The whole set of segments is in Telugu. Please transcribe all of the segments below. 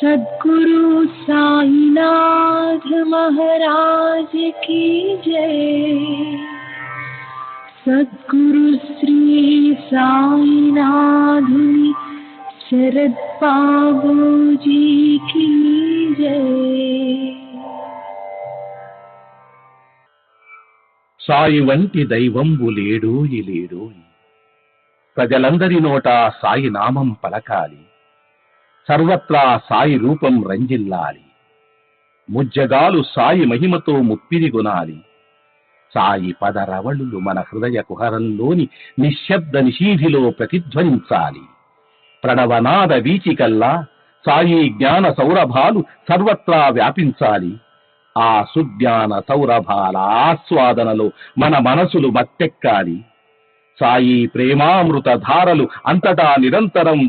सद्गुरु साईनाथ महाराज की जय। सद्गुरु श्री साईनाथ शरद बाबूजी की जय। సాయి వంటి దైవంబు లేడోయి లేడోయి, ప్రజలందరి నోట సాయి నామం పలకాలి, సర్వత్రా సాయి రూపం రంజిల్లాలి, ముజ్జగాలు సాయి మహిమతో ముప్పిరిగొనాలి. సాయి పదరవళులు మన హృదయ కుహరంలోని నిశ్శబ్ద నిశీధిలో ప్రతిధ్వనించాలి. ప్రణవనాద వీచికల్లా సాయి జ్ఞాన సౌరభాలు సర్వత్రా వ్యాపించాలి. ఆ సుజ్ఞాన సౌరభాల ఆస్వాదనలో మన మనసులు మత్తెక్కాలి. సాయి ప్రేమామృత ధారలు అంతటా నిరంతరం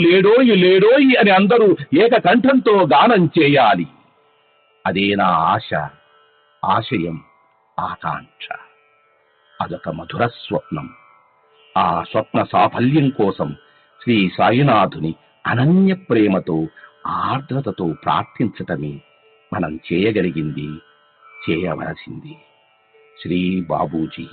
లేడోయి లేడోయి అని అందరూ ఏకకంఠంతో గానం చేయాలి. అదే నా ఆశ, ఆశయం, ఆకాంక్ష. అదొక మధుర స్వప్నం. ఆ స్వప్న సాఫల్యం కోసం శ్రీ సాయినాథుని అనన్య ప్రేమతో, ఆర్ద్రతతో ప్రార్థించటమే మనం చేయగలిగింది, చేయవలసింది. శ్రీ బాబూజీ.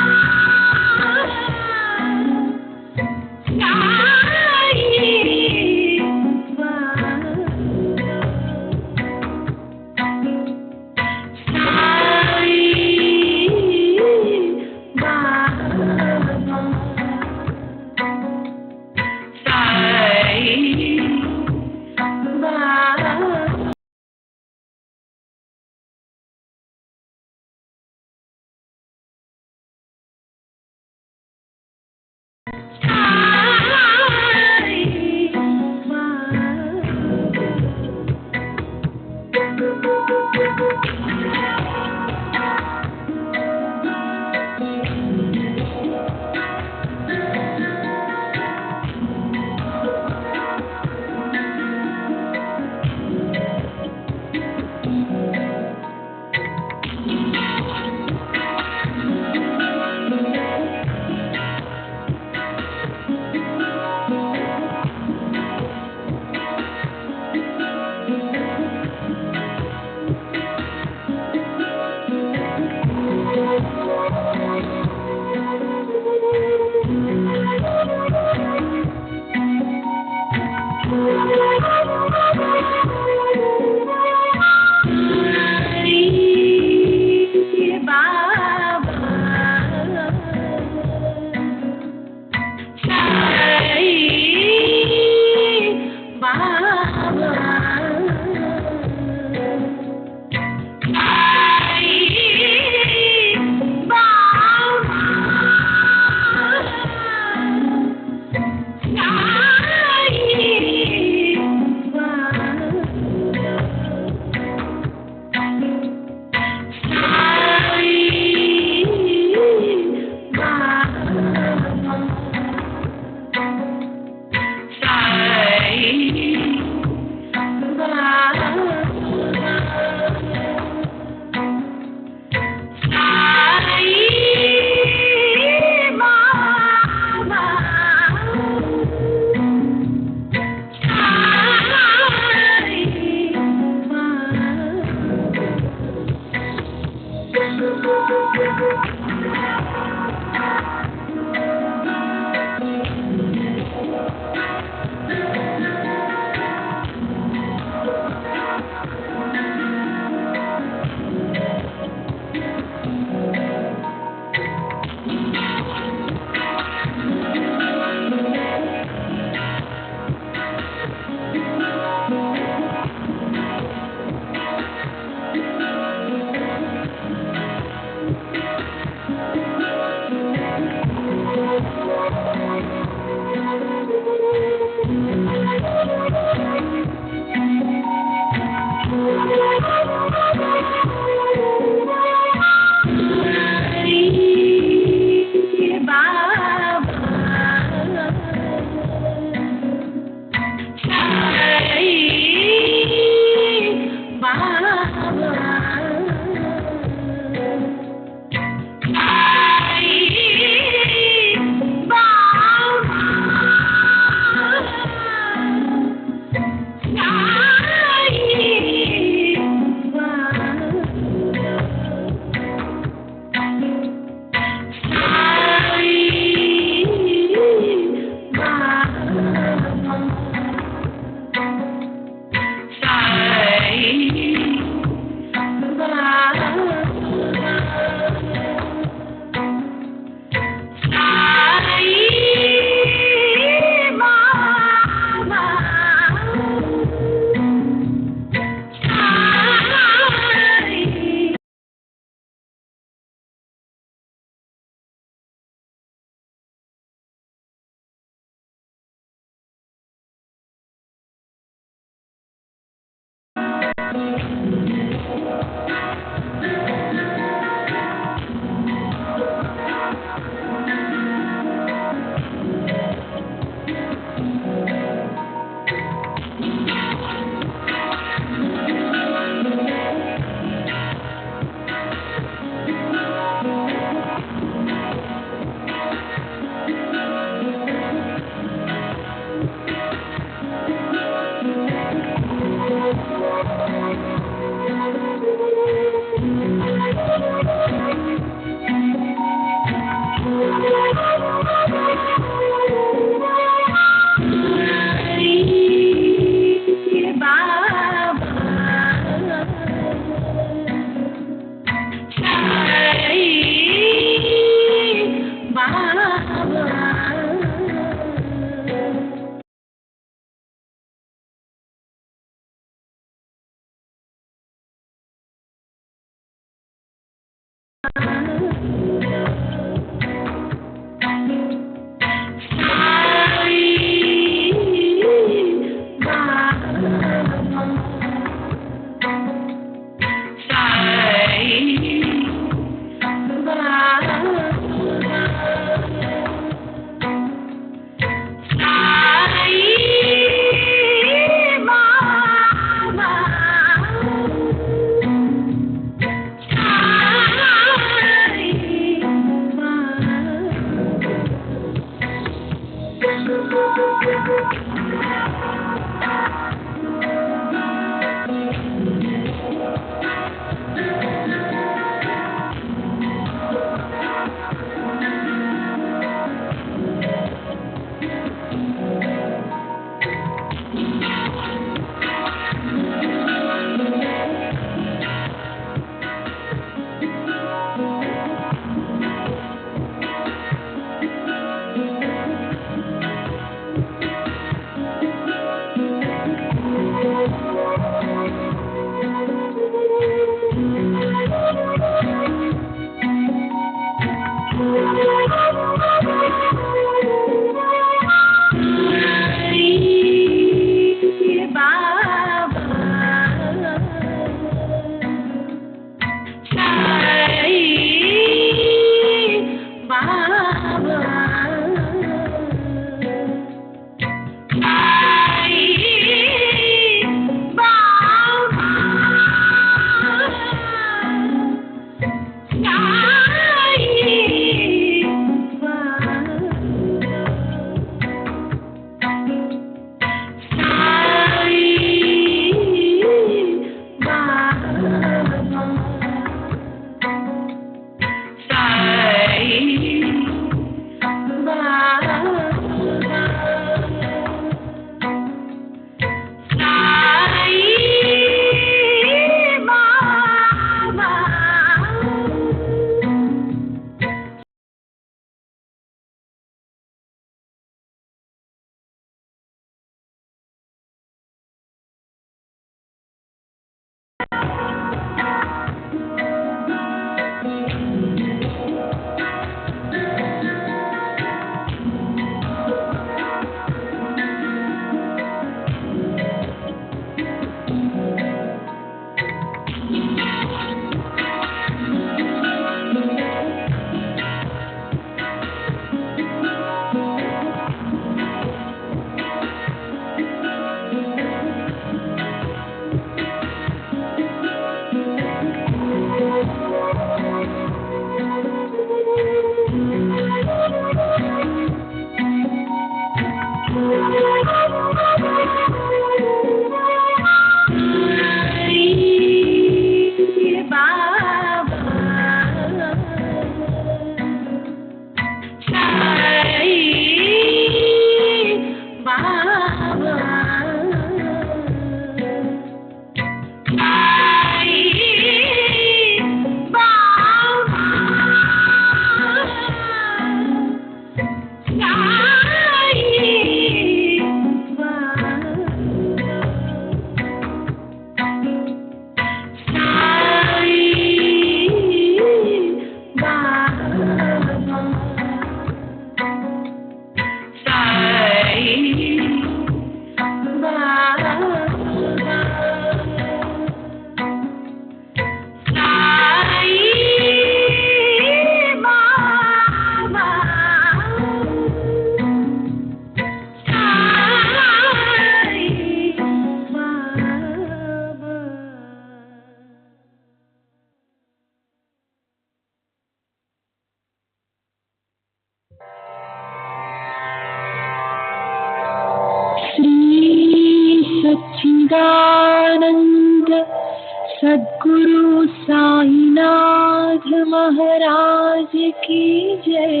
महाराज की जय।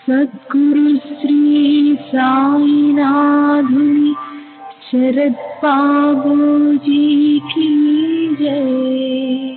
सद्गुरु श्री साईनाथुनि शरद बाबू जी की जय।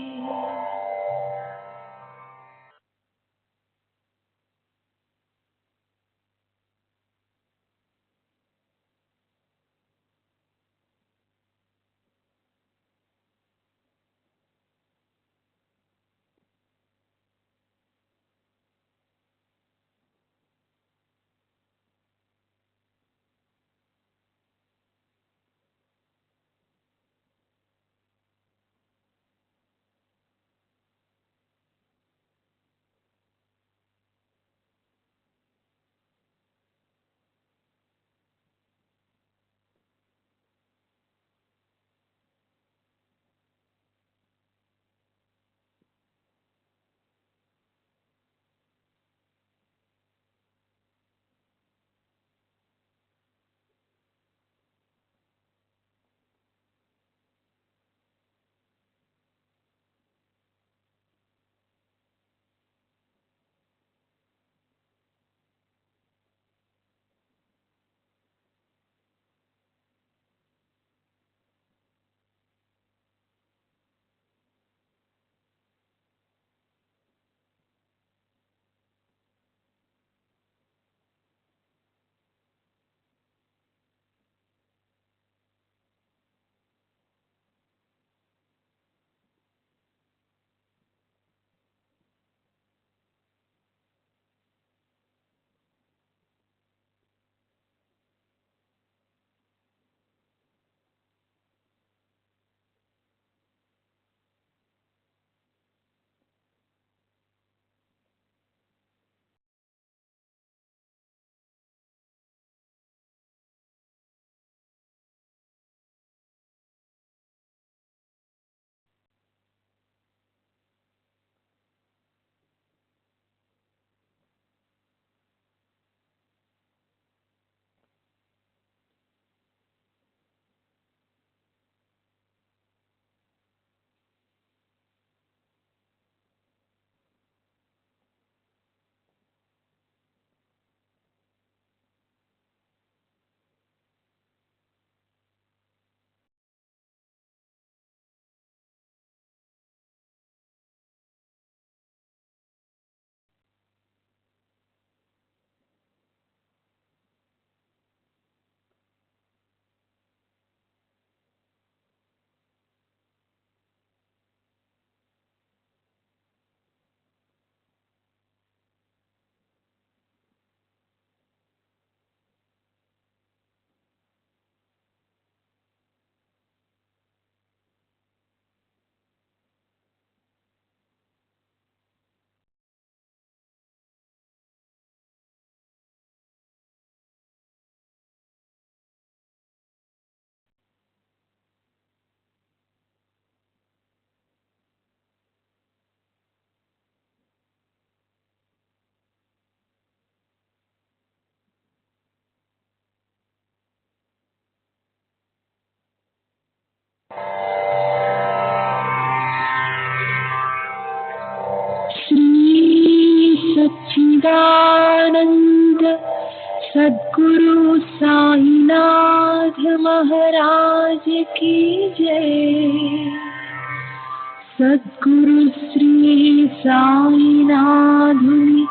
सच्चिदानंद सद्गुरु साईनाथ महाराज की जय। सद्गुरु श्री साईनाथुनि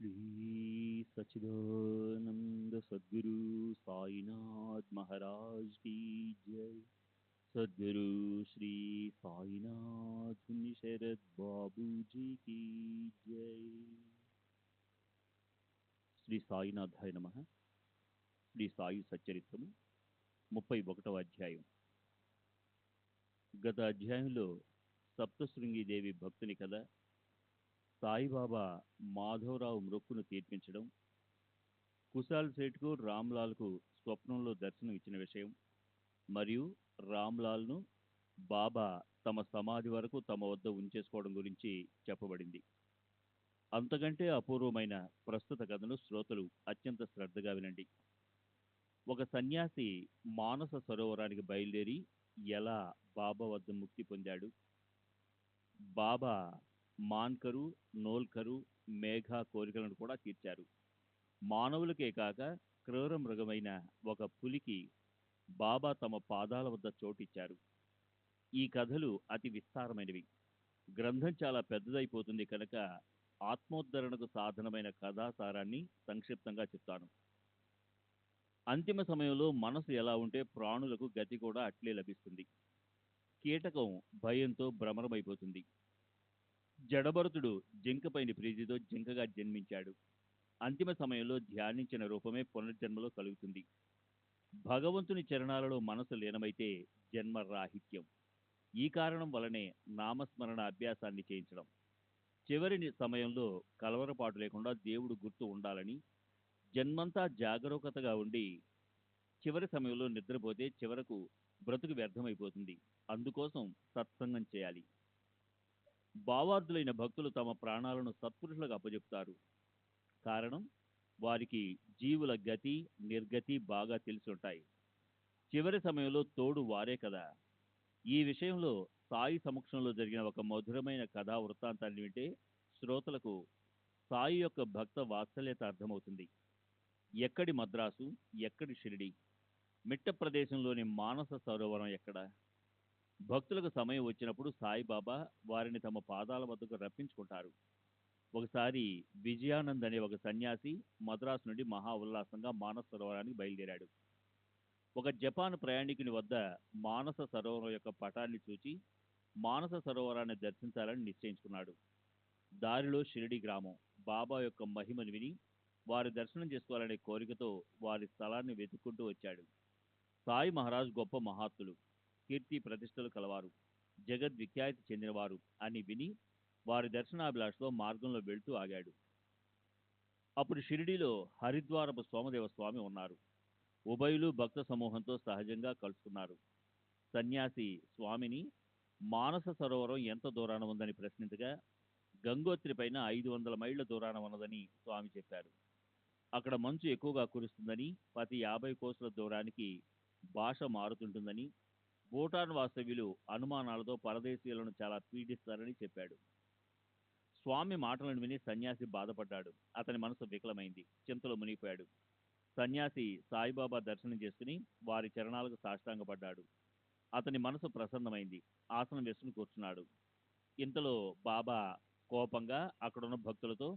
श्री सच्चिदानंद सद्गुरु साईनाथ महाराज की जय। सद्गुरु श्री साईनाथ शरद बाबू जी की जय। శ్రీ సాయినాథాయ నమః. శ్రీ సాయి సచ్చరిత్రము 31వ అధ్యాయం. గత అధ్యాయంలో సప్తశృంగిదేవి భక్తుని కథ, సాయిబాబా మాధవరావు మృక్కును తీర్పించడం, కుశాల్ సేఠ్కు రామ్లాల్కు స్వప్నంలో దర్శనం ఇచ్చిన విషయం, మరియు రామ్లాల్ను బాబా తమ సమాధి వరకు తమ వద్ద ఉంచేసుకోవడం గురించి చెప్పబడింది. అంతకంటే అపూర్వమైన ప్రస్తుత కథను శ్రోతలు అత్యంత శ్రద్ధగా వినండి. ఒక సన్యాసి మానస సరోవరానికి బయలుదేరి ఎలా బాబా వద్ద ముక్తి పొందాడు. బాబా మాన్కరు, నోల్కరు, మేఘా కోరికలను కూడా తీర్చారు. మానవులకే కాక క్రూర మృగమైన ఒక పులికి బాబా తమ పాదాల వద్ద చోటిచ్చారు. ఈ కథలు అతి విస్తారమైనవి. గ్రంథం చాలా పెద్దదైపోతుంది కనుక ఆత్మోద్ధరణకు సాధనమైన కథాసారాన్ని సంక్షిప్తంగా చెప్తాను. అంతిమ సమయంలో మనసు ఎలా ఉంటే ప్రాణులకు గతి కూడా అట్లే లభిస్తుంది. కీటకం భయంతో భ్రమరమైపోతుంది. జడభరతుడు జింకపైని ప్రీతితో జింకగా జన్మించాడు. అంతిమ సమయంలో ధ్యానించిన రూపమే పునర్జన్మలో కలుగుతుంది. భగవంతుని చరణాలలో మనసు లీనమైతే జన్మ రాహిత్యం. ఈ కారణం వలనే నామస్మరణ అభ్యాసాన్ని చేయించడం. చివరి సమయంలో కలవరపాటు లేకుండా దేవుడు గుర్తు ఉండాలని, జన్మంతా జాగరూకతగా ఉండి చివరి సమయంలో నిద్రపోతే చివరకు బ్రతుకు వ్యర్థమైపోతుంది. అందుకోసం సత్సంగం చేయాలి. భావార్థులైన భక్తులు తమ ప్రాణాలను సత్పురుషులకు అప్పచెప్తారు. కారణం, వారికి జీవుల గతి నిర్గతి బాగా తెలిసి ఉంటాయి. చివరి సమయంలో తోడు వారే కదా. ఈ విషయంలో సాయి సమక్షంలో జరిగిన ఒక మధురమైన కథా వృత్తాంతాన్ని వింటే శ్రోతలకు సాయి యొక్క భక్త వాత్సల్యత అర్థమవుతుంది. ఎక్కడి మద్రాసు, ఎక్కడి షిరిడి, మిట్ట ప్రదేశంలోని మానస సరోవరం ఎక్కడ? భక్తులకు సమయం వచ్చినప్పుడు సాయిబాబా వారిని తమ పాదాల వద్దకు రప్పించుకుంటారు. ఒకసారి విజయానంద్ అనే ఒక సన్యాసి మద్రాసు నుండి మహా ఉల్లాసంగా మానస సరోవరానికి బయలుదేరాడు. ఒక జపాన్ ప్రయాణికుని వద్ద మానస సరోవరం యొక్క పటాన్ని చూచి మానస సరోవరాన్ని దర్శించాలని నిశ్చయించుకున్నాడు. దారిలో షిరిడి గ్రామం. బాబా యొక్క మహిమను విని వారి దర్శనం చేసుకోవాలనే కోరికతో వారి స్థలాన్ని వెతుక్కుంటూ వచ్చాడు. సాయి మహారాజ్ గొప్ప మహాత్ములు, కీర్తి ప్రతిష్టలు కలవారు, జగద్విఖ్యాతి చెందినవారు అని విని వారి దర్శనాభిలాషతో మార్గంలో వెళ్తూ ఆగాడు. అప్పుడు షిరిడిలో హరిద్వారపు సోమదేవ స్వామి ఉన్నారు. ఉభయులు భక్త సమూహంతో సహజంగా కలుసుకున్నారు. సన్యాసి స్వామిని మానస సరోవరం ఎంత దూరాన ఉందని ప్రశ్నించగా, గంగోత్రి పైన 500 మైళ్ళ దూరాన ఉన్నదని స్వామి చెప్పారు. అక్కడ మంచు ఎక్కువగా కురుస్తుందని, ప్రతి 50 కోసుల దూరానికి భాష మారుతుంటుందని, భూటాన్ వాస్తవ్యులు అనుమానాలతో పరదేశీయులను చాలా పీడిస్తారని చెప్పాడు. స్వామి మాటలను విని సన్యాసి బాధపడ్డాడు. అతని మనసు వికలమైంది. చింతలో మునిగిపోయాడు. సన్యాసి సాయిబాబా దర్శనం చేసుకుని వారి చరణాలకు సాష్టాంగపడ్డాడు. అతని మనసు ప్రసన్నమైంది. ఆసనం వేసుకుని కూర్చున్నాడు. ఇంతలో బాబా కోపంగా అక్కడున్న భక్తులతో,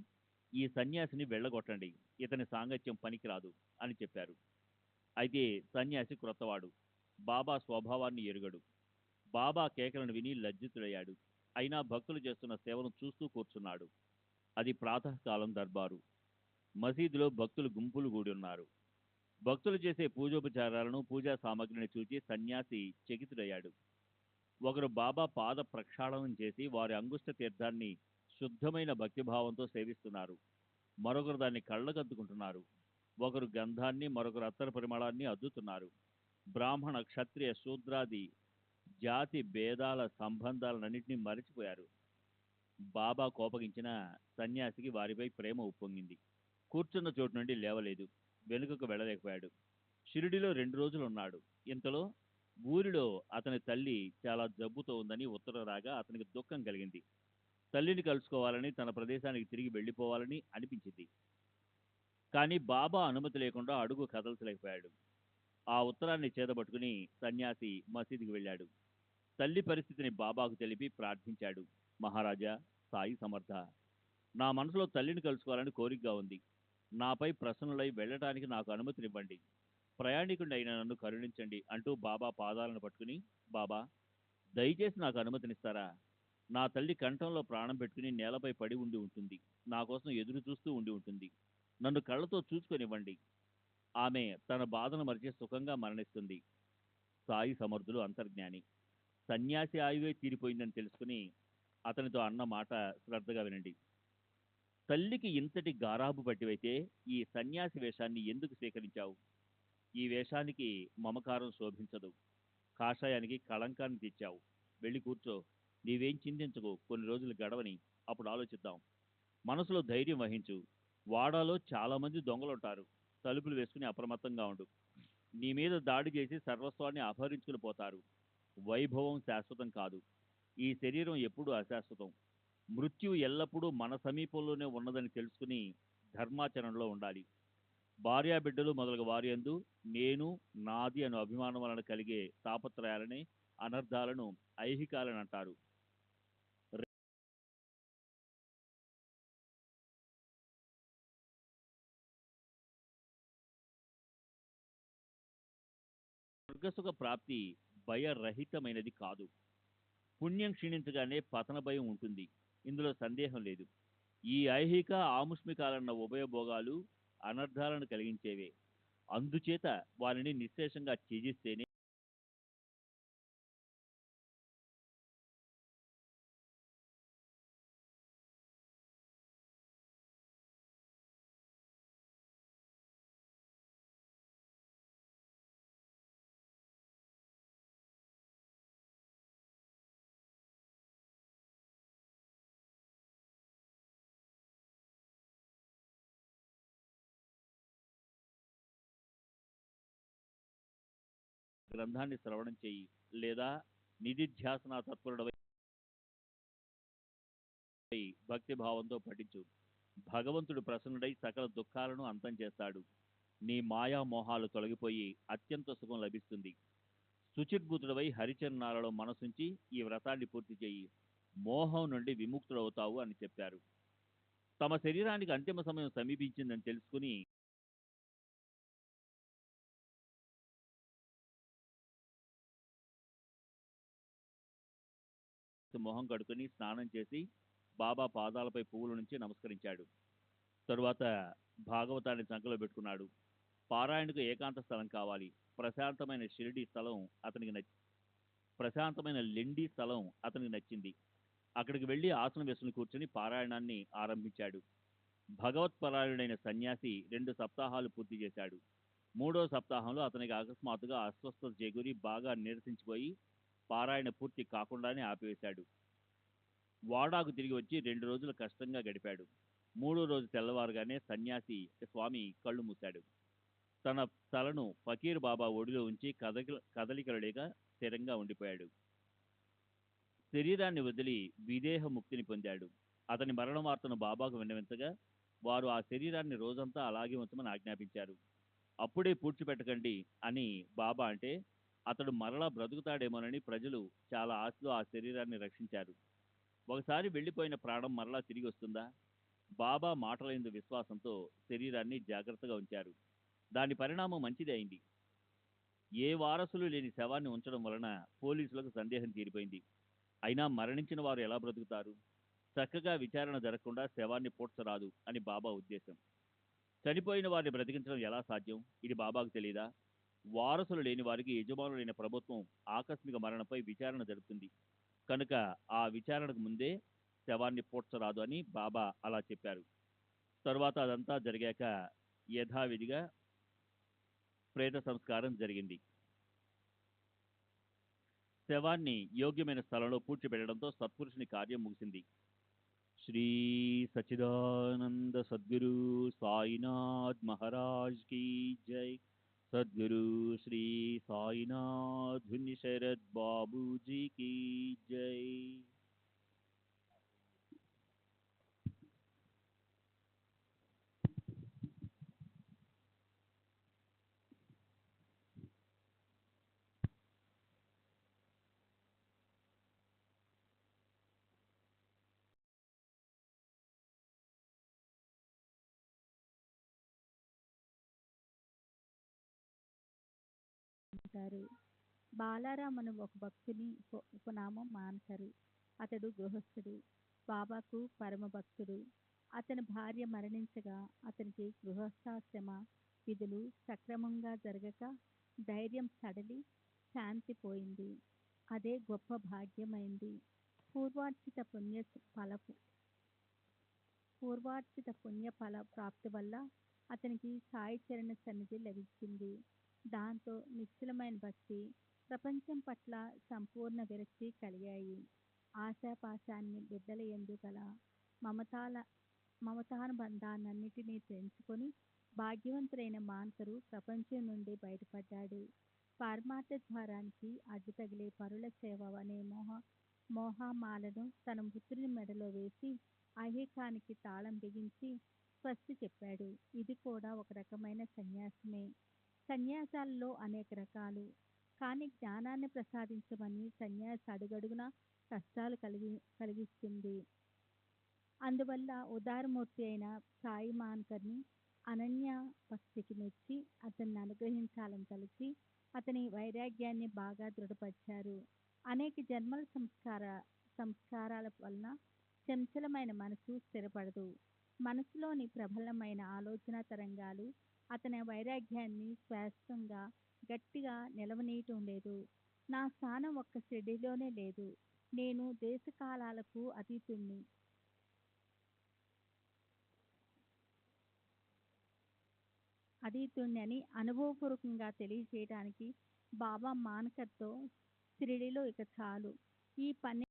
ఈ సన్యాసిని వెళ్ళగొట్టండి, ఇతని సాంగత్యం పనికిరాదు అని చెప్పారు. అయితే సన్యాసి క్రొత్తవాడు, బాబా స్వభావాన్ని ఎరుగడు. బాబా కేకలను విని లజ్జితుడయ్యాడు. అయినా భక్తులు చేస్తున్న సేవను చూస్తూ కూర్చున్నాడు. అది ప్రాతకాలం దర్బారు. మసీదులో భక్తులు గుంపులు కూడి ఉన్నారు. భక్తులు చేసే పూజోపచారాలను, పూజా సామగ్రిని చూచి సన్యాసి చకితుడయ్యాడు. ఒకరు బాబా పాద ప్రక్షాళనం చేసి వారి అంగుష్ట తీర్థాన్ని శుద్ధమైన భక్తిభావంతో సేవిస్తున్నారు. మరొకరు దాన్ని కళ్ళకద్దుకుంటున్నారు. ఒకరు గంధాన్ని, మరొకరు అత్తర పరిమళాన్ని అద్దుతున్నారు. బ్రాహ్మణ, క్షత్రియ, శూద్రాది జాతి భేదాల సంబంధాలన్నింటినీ మరిచిపోయారు. బాబా కోపగించిన సన్యాసికి వారిపై ప్రేమ ఉప్పొంగింది. కూర్చున్న చోటు నుండి లేవలేదు. వెనుకకు వెళ్ళలేకపోయాడు. షిరిడిలో 2 రోజులు ఉన్నాడు. ఇంతలో ఊరిలో అతని తల్లి చాలా జబ్బుతో ఉందని ఉత్తరం రాగా అతనికి దుఃఖం కలిగింది. తల్లిని కలుసుకోవాలని, తన ప్రదేశానికి తిరిగి వెళ్ళిపోవాలని అనిపించింది. కానీ బాబా అనుమతి లేకుండా అడుగు కదల్చలేకపోయాడు. ఆ ఉత్తరాన్ని చేతబట్టుకుని సన్యాసి మసీదుకి వెళ్ళాడు. తల్లి పరిస్థితిని బాబాకు తెలిపి ప్రార్థించాడు. మహారాజా, సాయి సమర్థ, నా మనసులో తల్లిని కలుసుకోవాలని కోరికగా ఉంది. నాపై ప్రసన్నులై వెళ్ళటానికి నాకు అనుమతినివ్వండి. ప్రయాణికుడిని అయిన నన్ను కరుణించండి అంటూ బాబా పాదాలను పట్టుకుని, బాబా దయచేసి నాకు అనుమతినిస్తారా? నా తల్లి కంఠంలో ప్రాణం పెట్టుకుని నేలపై పడి ఉండి ఉంటుంది. నా కోసం ఎదురు చూస్తూ ఉండి ఉంటుంది. నన్ను కళ్ళతో చూసుకొనివ్వండి. ఆమె తన బాధను మరిచి సుఖంగా మరణిస్తుంది. సాయి సమర్థుడు అంతర్జ్ఞాని. సన్యాసి ఆయువే తీరిపోయిందని తెలుసుకుని అతనితో అన్న మాట శ్రద్ధగా వినండి. తల్లికి ఇంతటి గారాబు పట్టివైతే ఈ సన్యాసి వేషాన్ని ఎందుకు స్వీకరించావు? ఈ వేషానికి మమకారం శోభించదు. కాషాయానికి కళంకాన్ని తెచ్చావు. వెళ్ళి కూర్చో. నీవేం చింతించకు. కొన్ని రోజులు గడవని, అప్పుడు ఆలోచిద్దాం. మనసులో ధైర్యం వహించు. వాడాలో చాలా మంది దొంగలుంటారు. తలుపులు వేసుకుని అప్రమత్తంగా ఉండు. నీ మీద దాడి చేసి సర్వస్వాన్ని అపహరించుకుని పోతారు. వైభవం శాశ్వతం కాదు. ఈ శరీరం ఎప్పుడూ అశాశ్వతం. మృత్యువు ఎల్లప్పుడూ మన సమీపంలోనే ఉన్నదని తెలుసుకుని ధర్మాచరణలో ఉండాలి. భార్యాబిడ్డలు మొదలగు వారి యందు నేను, నాది అను అభిమానం వలన కలిగే తాపత్రయాలని, అనర్థాలను ఐహికాలని అంటారు. స్వర్గసుఖ ప్రాప్తి భయరహితమైనది కాదు. పుణ్యం క్షీణించగానే పతన భయం ఉంటుంది. ఇందులో సందేహం లేదు. ఈ ఐహిక ఆముష్మికాలన్న ఉభయభోగాలు అనర్థాలను కలిగించేవే. అందుచేత వారిని నిశ్శేషంగా త్యజిస్తేనే గ్రంథాన్ని శ్రవణం చేయి, లేదా నిధిధ్యాసన తత్పరుడవై భక్తి భావంతో పఠించు. భగవంతుడు ప్రసన్నుడై సకల దుఃఖాలను అంతం చేస్తాడు. నీ మాయా మోహాలు తొలగిపోయి అత్యంత సుఖం లభిస్తుంది. శుచిర్భూతుడవై హరిచరణాలలో మనసుంచి ఈ వ్రతాన్ని పూర్తి చేయి. మోహం నుండి విముక్తుడవుతావు అని చెప్పారు. తమ శరీరానికి అంతిమ సమయం సమీపించిందని తెలుసుకుని మొహం కడుకుని స్నానం చేసి బాబా పాదాలపై పువ్వుల నుంచి నమస్కరించాడు. తరువాత భాగవతాన్ని సంకలో పెట్టుకున్నాడు. పారాయణకు ఏకాంత స్థలం కావాలి. ప్రశాంతమైన షిరిడి స్థలం అతనికి ప్రశాంతమైన లెండి స్థలం అతనికి నచ్చింది. అక్కడికి వెళ్లి ఆసనం వేసుకుని కూర్చుని పారాయణాన్ని ఆరంభించాడు. భగవత్పరాయణుడైన సన్యాసి 2 సప్తాహాలు పూర్తి చేశాడు. 3వ సప్తాహంలో అతనికి అకస్మాత్తుగా అస్వస్థత చేకూరి బాగా నీరసించిపోయి పారాయణ పూర్తి కాకుండానే ఆపివేశాడు. వాడాకు తిరిగి వచ్చి 2 రోజులు కష్టంగా గడిపాడు. 3వ రోజు తెల్లవారుగానే సన్యాసి స్వామి కళ్ళు మూశాడు. తన తలను ఫకీర్ బాబా ఒడిలో ఉంచి కదలికలు లేక స్థిరంగా ఉండిపోయాడు. శరీరాన్ని వదిలి విదేహ ముక్తిని పొందాడు. అతని మరణ వార్తను బాబాకు విన్నవించగా వారు ఆ శరీరాన్ని రోజంతా అలాగే ఉంచమని ఆజ్ఞాపించారు. అప్పుడే పూడ్చిపెట్టకండి అని బాబా అంటే అతడు మరలా బ్రతుకుతాడేమోనని ప్రజలు చాలా ఆశతో ఆ శరీరాన్ని రక్షించారు. ఒకసారి వెళ్ళిపోయిన ప్రాణం మరలా తిరిగి వస్తుందా? బాబా మాటలైన విశ్వాసంతో శరీరాన్ని జాగ్రత్తగా ఉంచారు. దాని పరిణామం మంచిదే అయింది. ఏ వారసులు లేని శవాన్ని ఉంచడం వలన పోలీసులకు సందేహం తీరిపోయింది. అయినా మరణించిన వారు ఎలా బ్రతుకుతారు? చక్కగా విచారణ జరగకుండా శవాన్ని పూడ్చరాదు అని బాబా ఉద్దేశం. చనిపోయిన వారిని బ్రతికించడం ఎలా సాధ్యం? ఇది బాబాకు తెలియదా? వారసులు లేని వారికి యజమానులైన ప్రభుత్వం ఆకస్మిక మరణంపై విచారణ జరుపుతుంది. కనుక ఆ విచారణకు ముందే శవాన్ని పూడ్చరాదు అని బాబా అలా చెప్పారు. తరువాత అదంతా జరిగాక యథావిధిగా ప్రేత సంస్కారం జరిగింది. శవాన్ని యోగ్యమైన స్థలంలో పూడ్చిపెట్టడంతో సత్పురుషుని కార్యం ముగిసింది. శ్రీ సచ్చిదానంద సద్గురు సాయినాథ్ మహారాజ్ की जय। सद्गुरु श्री साईनाथ शरद बाबू जी की जय। చేశారు. బాలారాం అను ఒక భక్తుని ఉపనామం మాన్కరు. అతడు గృహస్థుడు, బాబాకు పరమ భక్తుడు. అతని భార్య మరణించగా అతనికి గృహస్థాశ్రమ విధులు సక్రమంగా జరగక ధైర్యం సడలి శాంతి పోయింది. అదే గొప్ప భాగ్యమైంది. పూర్వార్జిత పుణ్య ఫలపు పూర్వార్జిత పుణ్య ఫల ప్రాప్తి వల్ల అతనికి సాయి చరణ సన్నిధి లభించింది. దాంతో నిశ్చలమైన భక్తి, ప్రపంచం పట్ల సంపూర్ణ విరక్తి కలిగాయి. ఆశాపాశాన్ని బిడ్డల యందు గల మమతానుబంధాలన్నిటినీ తెంచుకొని భాగ్యవంతుడైన మాన్కరు ప్రపంచం నుండి బయటపడ్డాడు. పారమార్థ ద్వారానికి అడ్డు తగిలే పరుల సేవ అనే మోహమాలను తన పుత్రుని మెడలో వేసి ఐహికానికి తాళం బిగించి స్వస్తి చెప్పాడు. ఇది కూడా ఒక రకమైన సన్యాసమే. సన్యాసాలలో అనేక రకాలు. కానీ జ్ఞానాన్ని ప్రసాదించమని సన్యాసి అడుగడుగున కష్టాలు కలిగిస్తుంది. అందువల్ల ఉదారమూర్తి అయిన సాయి మాన్కర్ని అనన్య భక్తికి మెచ్చి అతన్ని అనుగ్రహించాలని తలచి అతని వైరాగ్యాన్ని బాగా దృఢపరిచారు. అనేక జన్మల సంస్కారాల వలన చంచలమైన మనసు స్థిరపడదు. మనసులోని ప్రబలమైన ఆలోచన తరంగాలు అతని వైరాగ్యాన్ని శాశ్వతంగా గట్టిగా నిలవనీయటం లేదు. నా స్థానం ఒక్క షిరిడీలోనే లేదు. నేను దేశకాలాలకు అతీతుణ్ణి అని అనుభవపూర్వకంగా తెలియజేయడానికి బాబా మాన్కర్తో షిరిడీలో ఇక చాలు. ఈ పని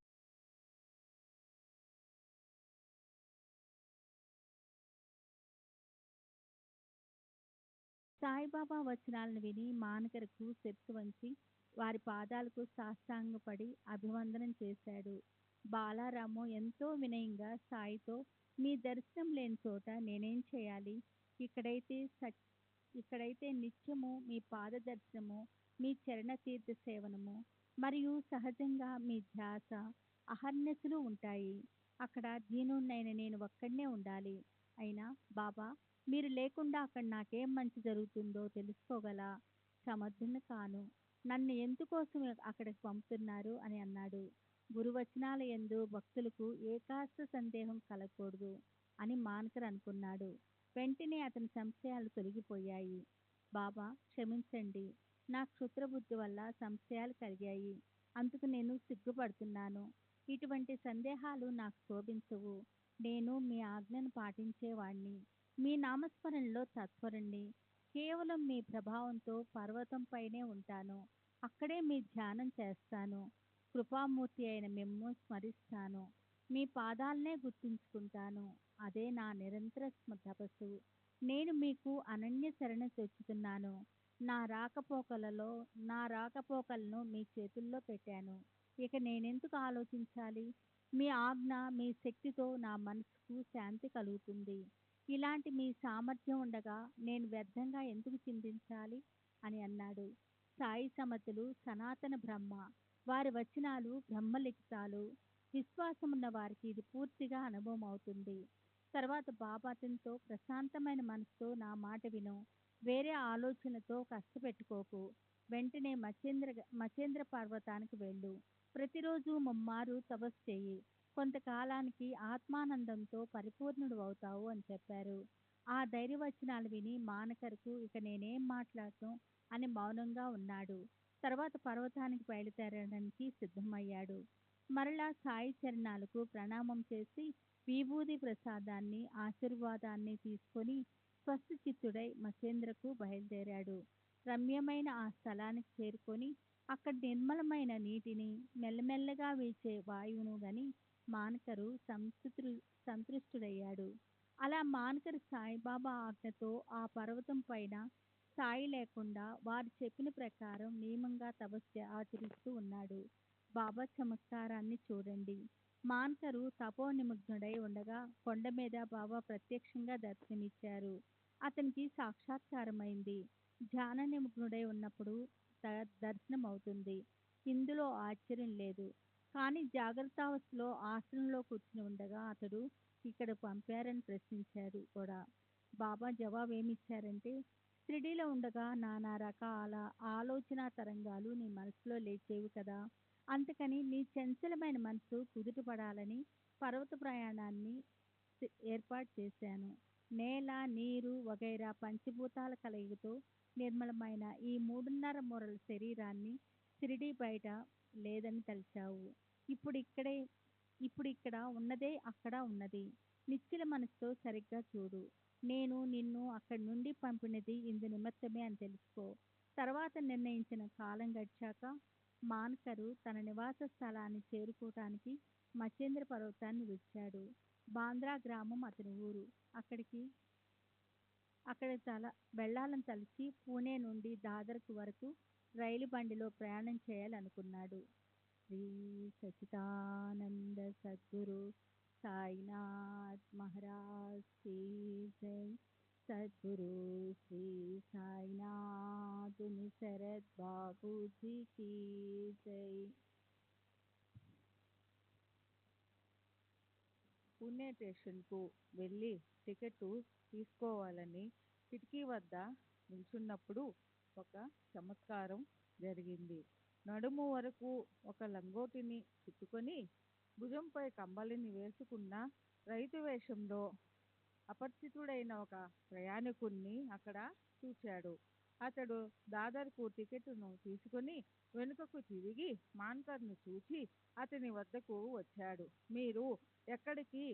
సాయిబాబా వచనాలను విని మానకరకు శిరస్సు వంచి వారి పాదాలకు సాష్టాంగపడి అభివందనం చేశాడు. బాలారాము ఎంతో వినయంగా సాయితో, మీ దర్శనం లేని చోట నేనేం చేయాలి? ఇక్కడైతే నిత్యము మీ పాద దర్శనము, మీ చరణ తీర్థ సేవనము మరియు సహజంగా మీ ధ్యాస అహర్నిశలు ఉంటాయి. అక్కడ దీనుణ్ణైన నేను ఒక్కడినే ఉండాలి. అయినా బాబా, మీరు లేకుండా అక్కడ నాకేం మంచి జరుగుతుందో తెలుసుకోగల సమర్థుని కాను. నన్ను ఎందుకోసం అక్కడికి పంపుతున్నారు అని అన్నాడు. గురువచనాల యందు భక్తులకు ఏకాస్త సందేహం కలగకూడదు అని మాన్కర్ అనుకున్నాడు. వెంటనే అతని సంశయాలు తొలగిపోయాయి. బాబా, క్షమించండి, నా క్షుద్రబుద్ధి వల్ల సంశయాలు కలిగాయి. అందుకు నేను సిగ్గుపడుతున్నాను. ఇటువంటి సందేహాలు నాకు శోభించవు. నేను మీ ఆజ్ఞను పాటించేవాణ్ణి. మీ నామస్మరణలో తత్పరుణ్ణి. కేవలం మీ ప్రభావంతో పర్వతంపైనే ఉంటాను. అక్కడే మీ ధ్యానం చేస్తాను. కృపామూర్తి అయిన మిమ్ము స్మరిస్తాను. మీ పాదాలనే గుర్తుంచుకుంటాను. అదే నా నిరంతర తపస్సు. నేను మీకు అనన్య శరణ తెచ్చుతున్నాను. నా రాకపోకలను మీ చేతుల్లో పెట్టాను. ఇక నేనెందుకు ఆలోచించాలి? మీ ఆజ్ఞ, మీ శక్తితో నా మనసుకు శాంతి కలుగుతుంది. ఇలాంటి మీ సామర్థ్యం ఉండగా నేను వ్యర్థంగా ఎందుకు చింతించాలి అని అన్నాడు. సాయి సమతులు సనాతన బ్రహ్మ. వారి వచనాలు బ్రహ్మలిఖితాలు. విశ్వాసమున్న వారికి ఇది పూర్తిగా అనుభవం అవుతుంది. తర్వాత బాబా అతనితో, ప్రశాంతమైన మనసుతో నా మాట విను. వేరే ఆలోచనలతో కష్టపెట్టుకోకు. వెంటనే మచేంద్ర పర్వతానికి వెళ్ళు. ప్రతిరోజు ముమ్మారు తపస్సు చెయ్యి. కొంతకాలానికి ఆత్మానందంతో పరిపూర్ణుడు అవుతావు అని చెప్పారు. ఆ ధైర్యవచనాలు విని మానకరకు ఇక నేనేం మాట్లాడటం అని మౌనంగా ఉన్నాడు. తర్వాత పర్వతానికి బయలుదేరడానికి సిద్ధమయ్యాడు. మరలా సాయి చరణాలకు ప్రణామం చేసి విభూది ప్రసాదాన్ని, ఆశీర్వాదాన్ని తీసుకొని స్వస్థచిత్తుడై మచేంద్రకు బయలుదేరాడు. రమ్యమైన ఆ స్థలానికి చేరుకొని అక్కడ నిర్మలమైన నీటిని, మెల్లమెల్లగా వీచే వాయువును గని మానకరు సంతృష్టుడయ్యాడు. అలా మానకరు సాయిబాబా ఆజ్ఞతో ఆ పర్వతం పైన సాయి లేకుండా వారు చెప్పిన ప్రకారం నియమంగా తపస్సు ఆచరిస్తూ ఉన్నాడు. బాబా చమత్కారాన్ని చూడండి. మాన్కరు తపోనిమగ్నుడై ఉండగా కొండ మీద బాబా ప్రత్యక్షంగా దర్శనమిచ్చారు. అతనికి సాక్షాత్కారమైంది. ధ్యాన నిమగ్నుడై ఉన్నప్పుడు దర్శనం అవుతుంది. ఇందులో ఆశ్చర్యం లేదు. కానీ జాగ్రత్తావస్థలో ఆసనంలో కూర్చుని ఉండగా అతడు ఇక్కడ పంపారని ప్రశ్నించాడు కూడా. బాబా జవాబు ఏమిచ్చారంటే, షిరిడీలో ఉండగా నానా రకాల ఆలోచన తరంగాలు నీ మనసులో లేచేవి కదా. అందుకని నీ చంచలమైన మనసు కుదుటపడాలని పర్వత ప్రయాణాన్ని ఏర్పాటు చేశాను. నేల, నీరు వగైరా పంచభూతాల కలయికతో నిర్మలమైన ఈ 3.5 మూరల శరీరాన్ని షిరిడీ బయట లేదని తలిచావు. ఇప్పుడు ఇక్కడే ఇప్పుడు ఇక్కడ ఉన్నదే అక్కడ ఉన్నది. నిశ్చల మనసుతో సరిగ్గా చూడు. నేను నిన్ను అక్కడి నుండి పంపినది ఇందు నిమిత్తమే అని తెలుసుకో. తర్వాత నిర్ణయించిన కాలం గడిచాక మాన్కరు తన నివాస స్థలాన్ని చేరుకోవటానికి మచేంద్ర పర్వతాన్ని విడిచాడు. బాంద్రా గ్రామం అతని ఊరు. అక్కడికి అక్కడ వెళ్ళాలని తలచి పూణే నుండి దాదర్కు వరకు రైలు బండిలో ప్రయాణం చేయాలనుకున్నాడు. శ్రీ సచిదానంద సద్గురు సాయినాథ్ మహారాజ్ కీ జై. సద్గురు శ్రీ సాయినాథుని శరత్ బాబూజీ కీ జై. పుణే స్టేషన్కు వెళ్ళి టికెట్ తీసుకోవాలని కిటికీ వద్ద నిల్చున్నప్పుడు ఒక చమత్కారం జరిగింది. నడుము వరకు ఒక లంగోటిని చుట్టుకొని భుజంపై కంబళిని వేసుకున్న రైతు వేషంలో అపరిచితుడైన ఒక ప్రయాణికుణ్ణి అక్కడ చూచాడు. అతడు దాదర్కు టికెట్ను తీసుకొని వెనుకకు తిరిగి మాన్కర్ను చూచి అతని వద్దకు వచ్చాడు. మీరు ఎక్కడికి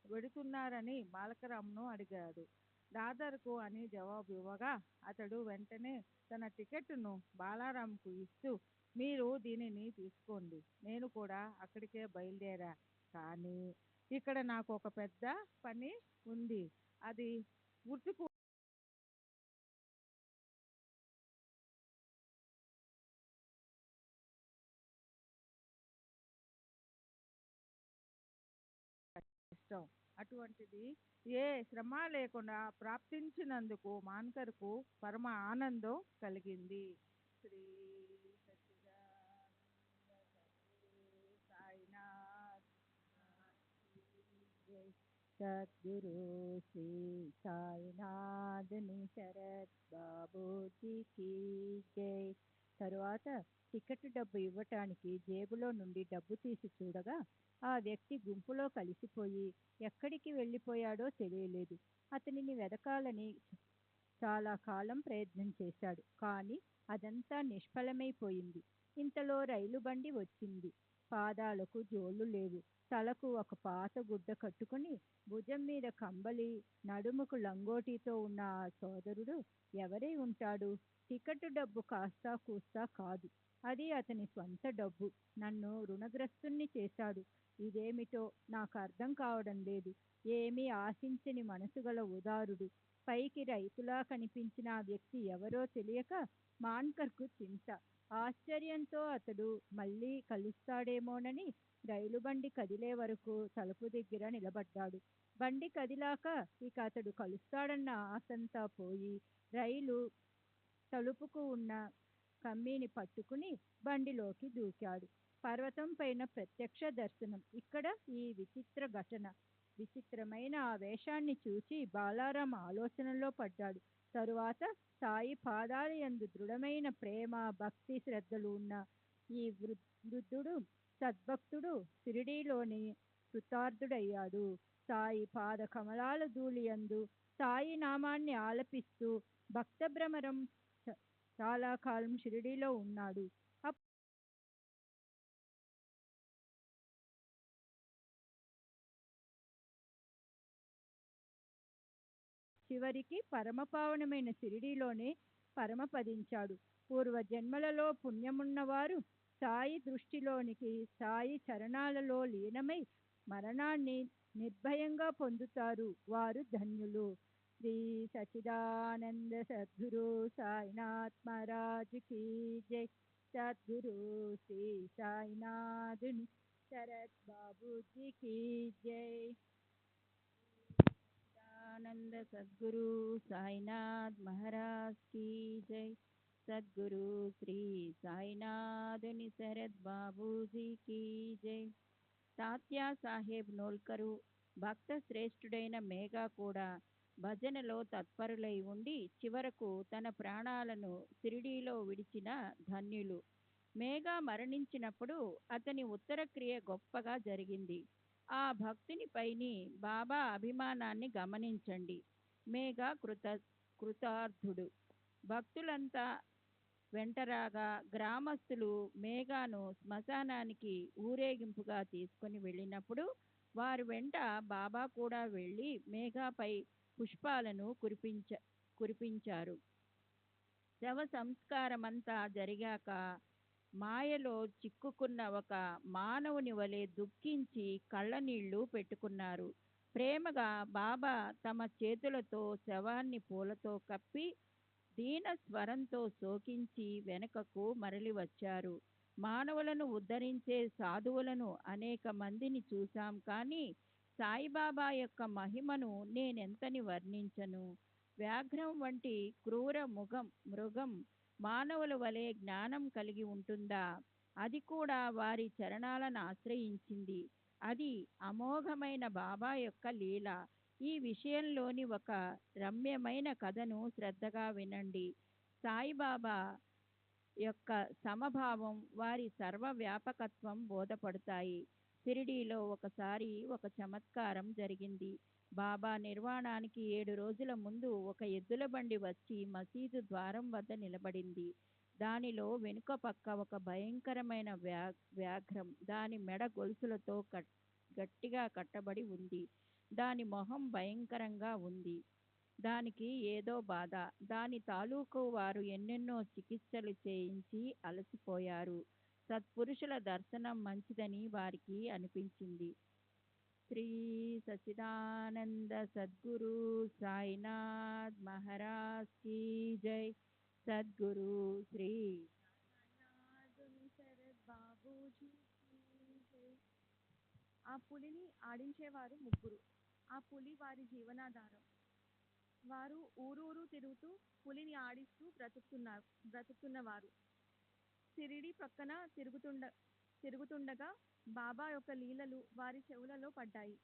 వెడుతున్నారని బాలకరాంను అడిగాడు. దాదర్కు అని జవాబు ఇవ్వగా అతడు వెంటనే తన టికెట్ను బాలారాంకు ఇస్తూ, మీరు దీనిని తీసుకోండి, నేను కూడా అక్కడికే బయలుదేరా. కానీ ఇక్కడ నాకు ఒక పెద్ద పని ఉంది, అది గుర్తుకు ఇష్టం. అటువంటిది ఏ శ్రమ లేకుండా ప్రాప్తించినందుకు మాన్కర్కు పరమ ఆనందం కలిగింది. శ్రీ సచ్చిదానంద సద్గురు సాయినాథ్ జై. సద్గురు శ్రీ సాయినాథుని శరత్ బాబూజీ కీ జై. తరువాత టికెట్ డబ్బు ఇవ్వటానికి జేబులో నుండి డబ్బు తీసి చూడగా ఆ వ్యక్తి గుంపులో కలిసిపోయి ఎక్కడికి వెళ్ళిపోయాడో తెలియలేదు. అతనిని వెదకాలని చాలా కాలం ప్రయత్నం చేశాడు. కానీ అదంతా నిష్ఫలమైపోయింది. ఇంతలో రైలు బండి వచ్చింది. పాదాలకు జోళ్ళు లేవు. తలకు ఒక పాత గుడ్డ కట్టుకుని భుజం మీద కంబళి, నడుముకు లంగోటితో ఉన్న ఆ సోదరుడు ఎవరై ఉంటాడు? టికెట్ డబ్బు కాస్తా కూస్తా కాదు, అది అతని స్వంత డబ్బు. నన్ను రుణగ్రస్తుణ్ణి చేశాడు. ఇదేమిటో నాకు అర్థం కావడం లేదు. ఏమీ ఆశించని మనసు గల ఉదారుడు. పైకి రైతులా కనిపించిన ఆ వ్యక్తి ఎవరో తెలియక మాన్కర్కు చింత. ఆశ్చర్యంతో అతడు మళ్ళీ కలుస్తాడేమోనని రైలు బండి కదిలే వరకు తలుపు దగ్గర నిలబడ్డాడు. బండి కదిలాక ఇక అతడు కలుస్తాడన్న ఆశంతా పోయి రైలు తలుపుకు ఉన్న కమ్మీని పట్టుకుని బండిలోకి దూకాడు. పర్వతం పైన ప్రత్యక్ష దర్శనం. ఇక్కడ ఈ విచిత్ర ఘటన. విచిత్రమైన ఆ వేషాన్ని చూచి బాలారాం ఆలోచనలో పడ్డాడు. తరువాత సాయి పాదాల యందు దృఢమైన ప్రేమ, భక్తి, శ్రద్ధలు ఉన్న ఈ వృద్ధుడు సద్భక్తుడు షిరిడీలోని కృతార్థుడయ్యాడు. సాయి పాద కమలాల ధూళి యందు సాయి నామాన్ని ఆలపిస్తూ భక్త భ్రమరం చాలా కాలం షిరిడీలో ఉన్నాడు. చివరికి పరమపావనమైన షిరిడీలోనే పరమపదించాడు. పూర్వ జన్మలలో పుణ్యమున్నవారు సాయి దృష్టిలోనికి, సాయి చరణాలలో లీనమై మరణాన్ని నిర్భయంగా పొందుతారు. వారు ధన్యులు. శ్రీ సచిదానంద సద్గురు సాయినాథ్ మహారాజ్ కీ జై. సద్గురు శ్రీ సాయినాథుని శరత్ బాబూజీ కీ జై. ఆనంద సద్గురు సాయినాథ్ మహారాజ్ కీ జై. సద్గురు శ్రీ సాయినాథుని శరత్ బాబూజీ కీ జై. తాత్యా సాహెబ్ నోల్కరు భక్త శ్రేష్ఠుడైన మేఘా కూడా భజనలో తత్పరులై ఉండి చివరకు తన ప్రాణాలను షిరిడీలో విడిచిన ధన్యులు. మేఘా మరణించినప్పుడు అతని ఉత్తర క్రియ గొప్పగా జరిగింది. ఆ భక్తుని పైని బాబా అభిమానాన్ని గమనించండి. మేఘా కృతార్థుడు. భక్తులంతా వెంటరాగా గ్రామస్తులు మేఘాను శ్మశానానికి ఊరేగింపుగా తీసుకుని వెళ్ళినప్పుడు వారి వెంట బాబా కూడా వెళ్ళి మేఘాపై పుష్పాలను కురిపించారు. శవ సంస్కారమంతా జరిగాక మాయలో చిక్కుకున్న ఒక మానవుని వలె దుఃఖించి కళ్ళనీళ్లు పెట్టుకున్నారు. ప్రేమగా బాబా తమ చేతులతో శవాన్ని పూలతో కప్పి దీన స్వరంతో శోకించి వెనుకకు మరలి వచ్చారు. మానవులను ఉద్ధరించే సాధువులను అనేక మందిని చూశాం, కానీ సాయిబాబా యొక్క మహిమను నేనెంతని వర్ణించను. వ్యాఘ్రం వంటి క్రూర మృగం మానవుల వలె జ్ఞానం కలిగి ఉంటుందా? అది కూడా వారి చరణాలను ఆశ్రయించింది. అది అమోఘమైన బాబా యొక్క లీల. ఈ విషయంలోని ఒక రమ్యమైన కథను శ్రద్ధగా వినండి. సాయిబాబా యొక్క సమభావం, వారి సర్వవ్యాపకత్వం బోధపడతాయి. షిరిడీలో ఒకసారి ఒక చమత్కారం జరిగింది. బాబా నిర్వాణానికి 7 రోజుల ముందు ఒక ఎద్దుల బండి వచ్చి మసీదు ద్వారం వద్ద నిలబడింది. దానిలో వెనుక పక్క ఒక భయంకరమైన వ్యాఘ్రం. దాని మెడ గొలుసులతో గట్టిగా కట్టబడి ఉంది. దాని మొహం భయంకరంగా ఉంది. దానికి ఏదో బాధ. దాని తాలూకు వారు ఎన్నెన్నో చికిత్సలు చేయించి అలసిపోయారు. సత్పురుషుల దర్శనం మంచిదని వారికి అనిపించింది. శ్రీ సచ్చిదానంద సద్గురు సాయినాథ్ మహారాజ్ కీ జై. సద్గురు శ్రీ బాబూజీ కీ జై. ఆ పులిని ఆడించేవారు ముగ్గురు. ఆ పులి వారి జీవనాధారం. వారు ఊరూరు తిరుగుతూ పులిని ఆడిస్తూ బ్రతుకుతున్నవారు. షిరిడి ప్రక్కన తిరుగుతుండగా బాబా యొక్క లీలలు వారి చెవులలో పడ్డాయి.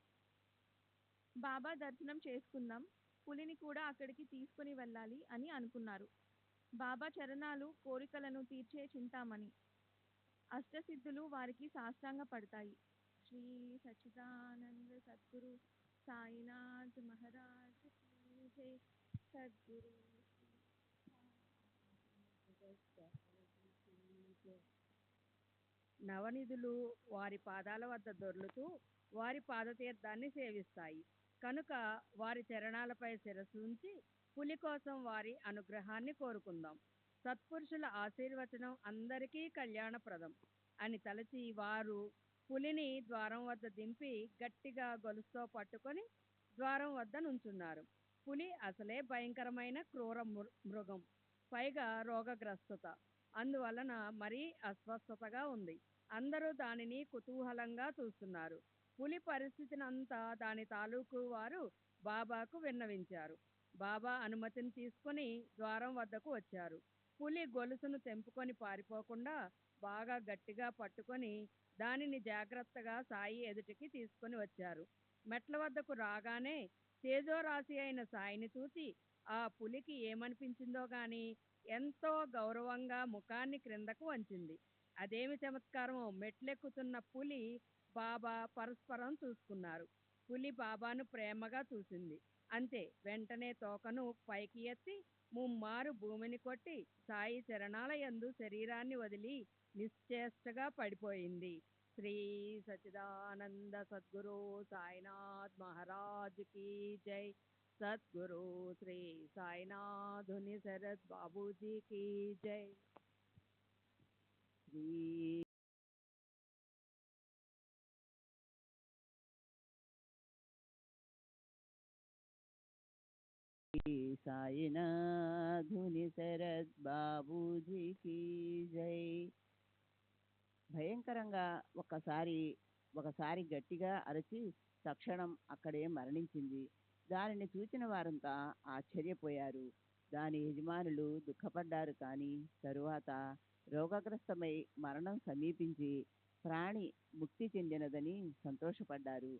బాబా దర్శనం చేసుకుందాం, పులిని కూడా అక్కడికి తీసుకుని వెళ్ళాలి అని అనుకున్నారు. బాబా చరణాలు కోరికలను తీర్చే చింతామణి. అష్టసిద్ధులు వారికి సాష్టాంగ పడతాయి. శ్రీ సచ్చిదానంద సద్గురు సాయినాథ్ మహారాజ్ కీ జై. సద్గురు నవనిధులు వారి పాదాల వద్ద దొర్లుతూ వారి పాదతీర్థాన్ని సేవిస్తాయి కనుక వారి చరణాలపై శిరస్సు ఉంచి పులి కోసం వారి అనుగ్రహాన్ని కోరుకుందాం. సత్పురుషుల ఆశీర్వచనం అందరికీ కళ్యాణప్రదం అని తలచి వారు పులిని ద్వారం వద్ద దింపి గట్టిగా గొలుసుతో పట్టుకొని ద్వారం వద్ద నుంచున్నారు. పులి అసలే భయంకరమైన క్రూర మృగం, పైగా రోగగ్రస్తత. అందువలన మరీ అస్వస్థతగా ఉంది. అందరూ దానిని కుతూహలంగా చూస్తున్నారు. పులి పరిస్థితినంతా దాని తాలూకు వారు బాబాకు విన్నవించారు. బాబా అనుమతిని తీసుకుని ద్వారం వద్దకు వచ్చారు. పులి గొలుసును తెంపుకొని పారిపోకుండా బాగా గట్టిగా పట్టుకొని దానిని జాగ్రత్తగా సాయి ఎదుటికి తీసుకొని వచ్చారు. మెట్ల వద్దకు రాగానే తేజోరాశి అయిన సాయిని చూసి ఆ పులికి ఏమనిపించిందో గాని ఎంతో గౌరవంగా ముఖాన్ని క్రిందకు వంచింది. అదేమి చమత్కారమో, మెట్లెక్కుతున్న పులి బాబా పరస్పరం చూసుకున్నారు. పులి బాబాను ప్రేమగా చూసింది. అంతే, వెంటనే తోకను పైకి ఎత్తి ముమ్మారు భూమిని కొట్టి సాయి చరణాల యందు శరీరాన్ని వదిలి నిశ్చేష్టగా పడిపోయింది. శ్రీ సచ్చిదానంద సద్గురు సాయినాథ్ మహారాజ్ కీ జై. సద్గురు శ్రీ సాయినాథుని శరత్ బాబూజీ కీ జై. శ్రీ సాయినాథుని శరత్ బాబూజీకి జై. భయంకరంగా ఒకసారి గట్టిగా అరచి తక్షణం అక్కడే మరణించింది. దానిని చూసిన వారంతా ఆశ్చర్యపోయారు. దాని యజమానులు దుఃఖపడ్డారు. కానీ తరువాత రోగగ్రస్తమై మరణం సమీపించి ప్రాణి ముక్తి చెందినదని సంతోషపడ్డారు.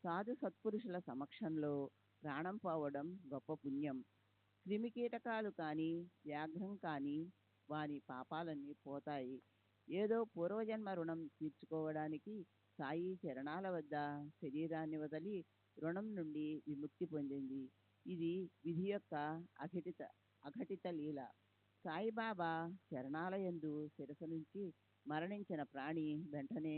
సాధు సత్పురుషుల సమక్షంలో ప్రాణం పోవడం గొప్ప పుణ్యం. క్రిమికీటకాలు కానీ వ్యాఘ్రం కానీ వారి పాపాలన్నీ పోతాయి. ఏదో పూర్వజన్మ రుణం తీర్చుకోవడానికి సాయి చరణాల వద్ద శరీరాన్ని వదిలి రుణం నుండి విముక్తి పొందింది. ఇది విధి యొక్క అఘటిత లీల. సాయిబాబా చరణాలయందు శిరసు నుంచి మరణించిన ప్రాణి వెంటనే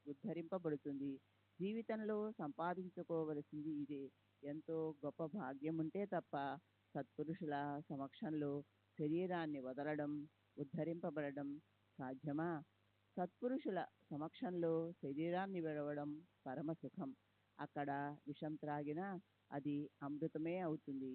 ఉద్ధరింపబడుతుంది. జీవితంలో సంపాదించుకోవలసింది ఇదే. ఎంతో గొప్ప భాగ్యం ఉంటే తప్ప సత్పురుషుల సమక్షంలో శరీరాన్ని వదలడం, ఉద్ధరింపబడడం సాధ్యమా? సత్పురుషుల సమక్షంలో శరీరాన్ని విడవడం పరమ సుఖం. అక్కడ విషం త్రాగినా అది అమృతమే అవుతుంది.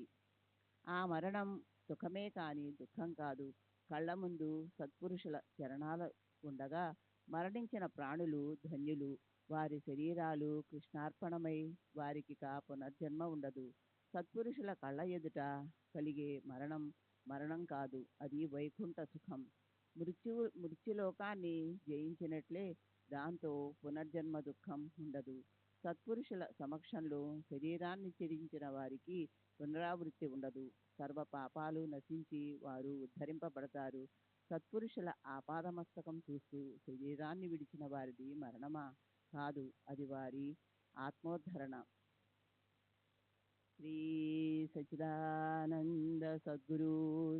ఆ మరణం సుఖమే కాని దుఃఖం కాదు. కళ్ళ ముందు సత్పురుషుల చరణాలు ఉండగా మరణించిన ప్రాణులు ధన్యులు. వారి శరీరాలు కృష్ణార్పణమై వారికి పునర్జన్మ ఉండదు. సత్పురుషుల కళ్ళ ఎదుట కలిగే మరణం కాదు, అది వైకుంఠ సుఖం. మృత్యులోకాన్ని జయించినట్లే. దాంతో పునర్జన్మ దుఃఖం ఉండదు. సత్పురుషుల సమక్షంలో శరీరాన్ని త్యజించిన వారికి పునరావృత్తి ఉండదు. సర్వ పాపాలు నశించి వారు ఉద్ధరింపబడతారు. సత్పురుషుల ఆపాదమస్తకం చూస్తూ శరీరాన్ని విడిచిన వారిది మరణమా? కాదు, అది వారి ఆత్మోద్ధరణ. శ్రీ సచ్చిదానంద సద్గురు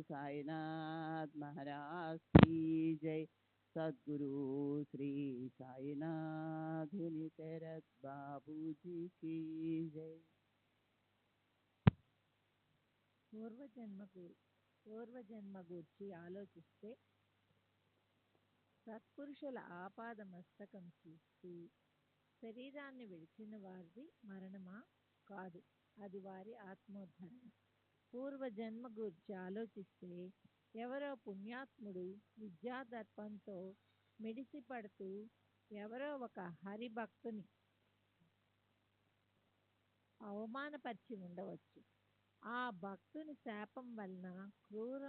సాయినాథ్ మహారాజ్ की जय. सद्गुरु श्री साईनाथ निसरत बाबूजी की जय. పూర్వజన్మ గూర్చి ఆలోచిస్తే సత్పురుషుల ఆపాద మస్తకం చూస్తూ శరీరాన్ని విడిచిన వారిది మరణమా? కాదు, అది వారి ఆత్మోద్ధరణ. పూర్వజన్మ గూర్చి ఆలోచిస్తే ఎవరో పుణ్యాత్ముడు విద్యాదర్పంతో మిడిసిపడుతూ ఎవరో ఒక హరిభక్తుని అవమానపరిచి ఉండవచ్చు. ఆ భక్తుని శాపం వలన క్రూర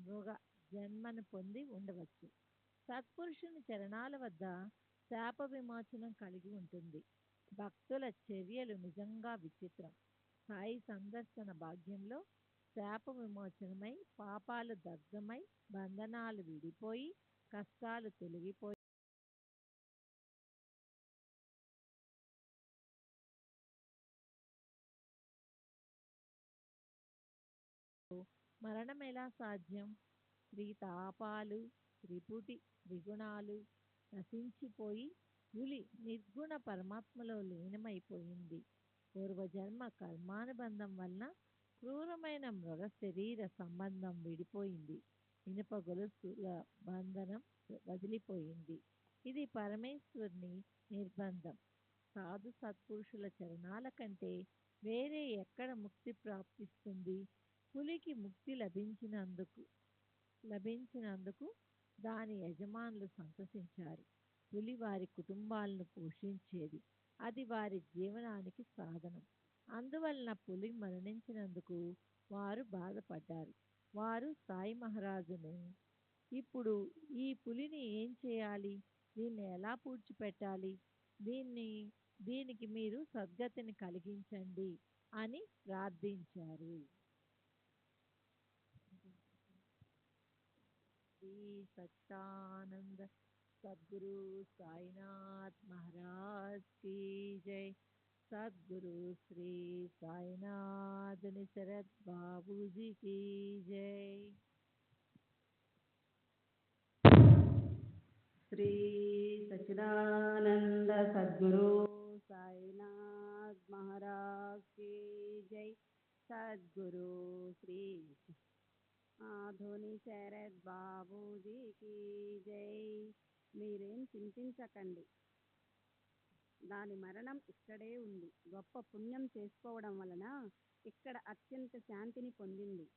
మృగ జన్మను పొంది ఉండవచ్చు. సత్పురుషుని చరణాల వద్ద శాప విమోచనం కలిగి ఉంటుంది. భక్తుల చర్యలు నిజంగా విచిత్రం. సాయి సందర్శన భాగ్యంలో శాప విమోచనమై, పాపాలు దగ్ధమై, బంధనాలు విడిపోయి, కష్టాలు తొలగిపోయి మరణం ఎలా సాధ్యం? త్రితాపాలు, త్రిగుణాలు నశించిపోయి పులి నిర్గుణ పరమాత్మలో లీనమైపోయింది. పూర్వజన్మ కర్మానుబంధం వలన క్రూరమైన మృగ శరీర సంబంధం విడిపోయింది. ఇనుప గొలుసుల బంధనం వదిలిపోయింది. ఇది పరమేశ్వరుని నిర్బంధం. సాధు సత్పురుషుల చరణాల కంటే వేరే ఎక్కడ ముక్తి ప్రాప్తిస్తుంది? పులికి ముక్తి లభించినందుకు దాని యజమానులు సంతోషించారు. పులి వారి కుటుంబాలను పోషించేది. అది వారి జీవనానికి సాధనం. అందువలన పులి మరణించినందుకు వారు బాధపడ్డారు. వారు సాయి మహారాజును, ఇప్పుడు ఈ పులిని ఏం చేయాలి? దీన్ని ఎలా పూడ్చిపెట్టాలి? దీనికి మీరు సద్గతిని కలిగించండి అని ప్రార్థించారు. శ్రీ సచ్చిదానంద సద్గురు సాయినాథ్ మహారాజ్ की जय. सद्गुरु श्री साईनाथ निसरत बाबूजी की जय. श्री सच्चिदानंद सद्गुरु साईनाथ महाराज की जय. सद्गुरु श्री ఆధోని శరత్ బాబూజీకి జై. మీరేం చింతించకండి, దాని మరణం ఇక్కడే ఉంది. గొప్ప పుణ్యం చేసుకోవడం వలన ఇక్కడ అత్యంత శాంతిని పొందింది.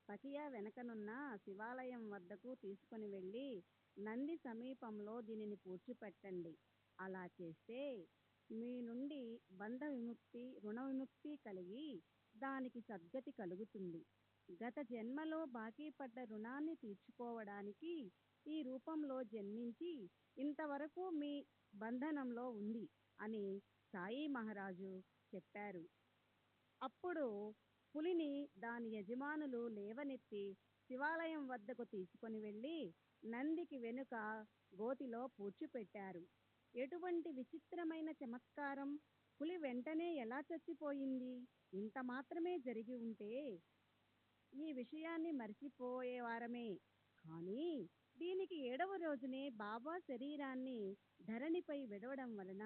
పకియా వెనకనున్న శివాలయం వద్దకు తీసుకుని వెళ్ళి నంది సమీపంలో దీనిని పూడ్చిపెట్టండి. అలా చేస్తే మీ నుండి బంధ విముక్తి, రుణ విముక్తి కలిగి దానికి సద్గతి కలుగుతుంది. గత జన్మలో బాకీ పడ్డ రుణాన్ని తీర్చుకోవడానికి ఈ రూపంలో జన్మించి ఇంతవరకు మీ బంధనంలో ఉంది అని సాయి మహారాజు చెప్పారు. అప్పుడు పులిని దాని యజమానులు లేవనెత్తి శివాలయం వద్దకు తీసుకొని వెళ్ళి నందికి వెనుక గోతిలో పూడ్చిపెట్టారు. ఎటువంటి విచిత్రమైన చమత్కారం! పులి వెంటనే ఎలా చచ్చిపోయింది? ఇంత మాత్రమే జరిగి ఉంటే ఈ విషయాన్ని మర్చిపోయేవారమే. కానీ దీనికి 7వ రోజునే బాబా శరీరాన్ని ధరణిపై విడవడం వలన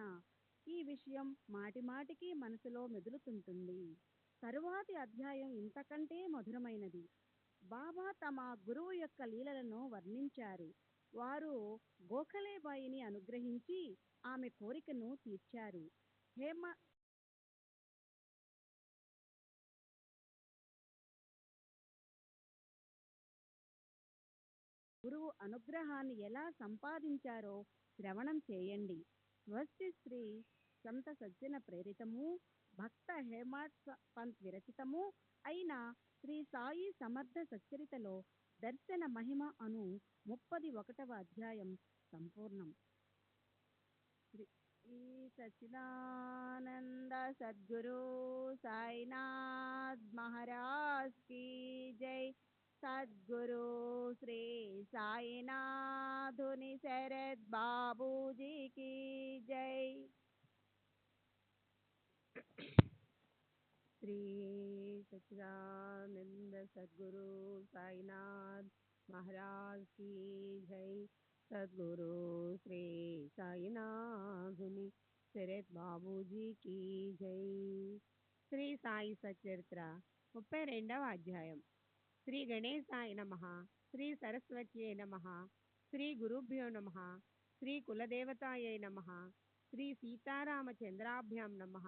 ఈ విషయం మాటిమాటికి మనసులో మెదులుతుంటుంది. తరువాతి అధ్యాయం ఇంతకంటే మధురమైనది. బాబా తమ గురువు యొక్క లీలలను వర్ణించారు. వారు గోఖలేబాయిని అనుగ్రహించి ఆమె కోరికను తీర్చారు. హేమ గురువు అనుగ్రహాన్ని ఎలా సంపాదించారో శ్రవణం చేయండి. స్వస్తి శ్రీ సంత సజ్జన ప్రేరితము భక్త హేమాడ్ పంత్ విరచితము అయిన శ్రీ సాయి సమర్థ సచ్చరితలో దర్శన మహిమ అను 31వ అధ్యాయం సంపూర్ణం. శ్రీ సచ్చిదానంద సద్గురు సాయినాథ్ మహారాజ్ కీ జై. సద్గురు శ్రీ సాయినాథుని శరత్ బాబూజీ కీ జై. శ్రీ సచ్చిదానంద సద్గురు సాయినాథ్ మహారాజ్ కీ జై. సద్గురు శ్రీ సాయినాథుని శరత్ బాబూజీ కీ జై. శ్రీ సాయి సచరిత్ర 32వ అధ్యాయం. శ్రీ గణేశాయ నమః. శ్రీ సరస్వత్యై నమః. శ్రీ గురుభ్యో నమః. శ్రీ కులదేవతాయై నమః. శ్రీ సీతారామచంద్రాభ్యాం నమః.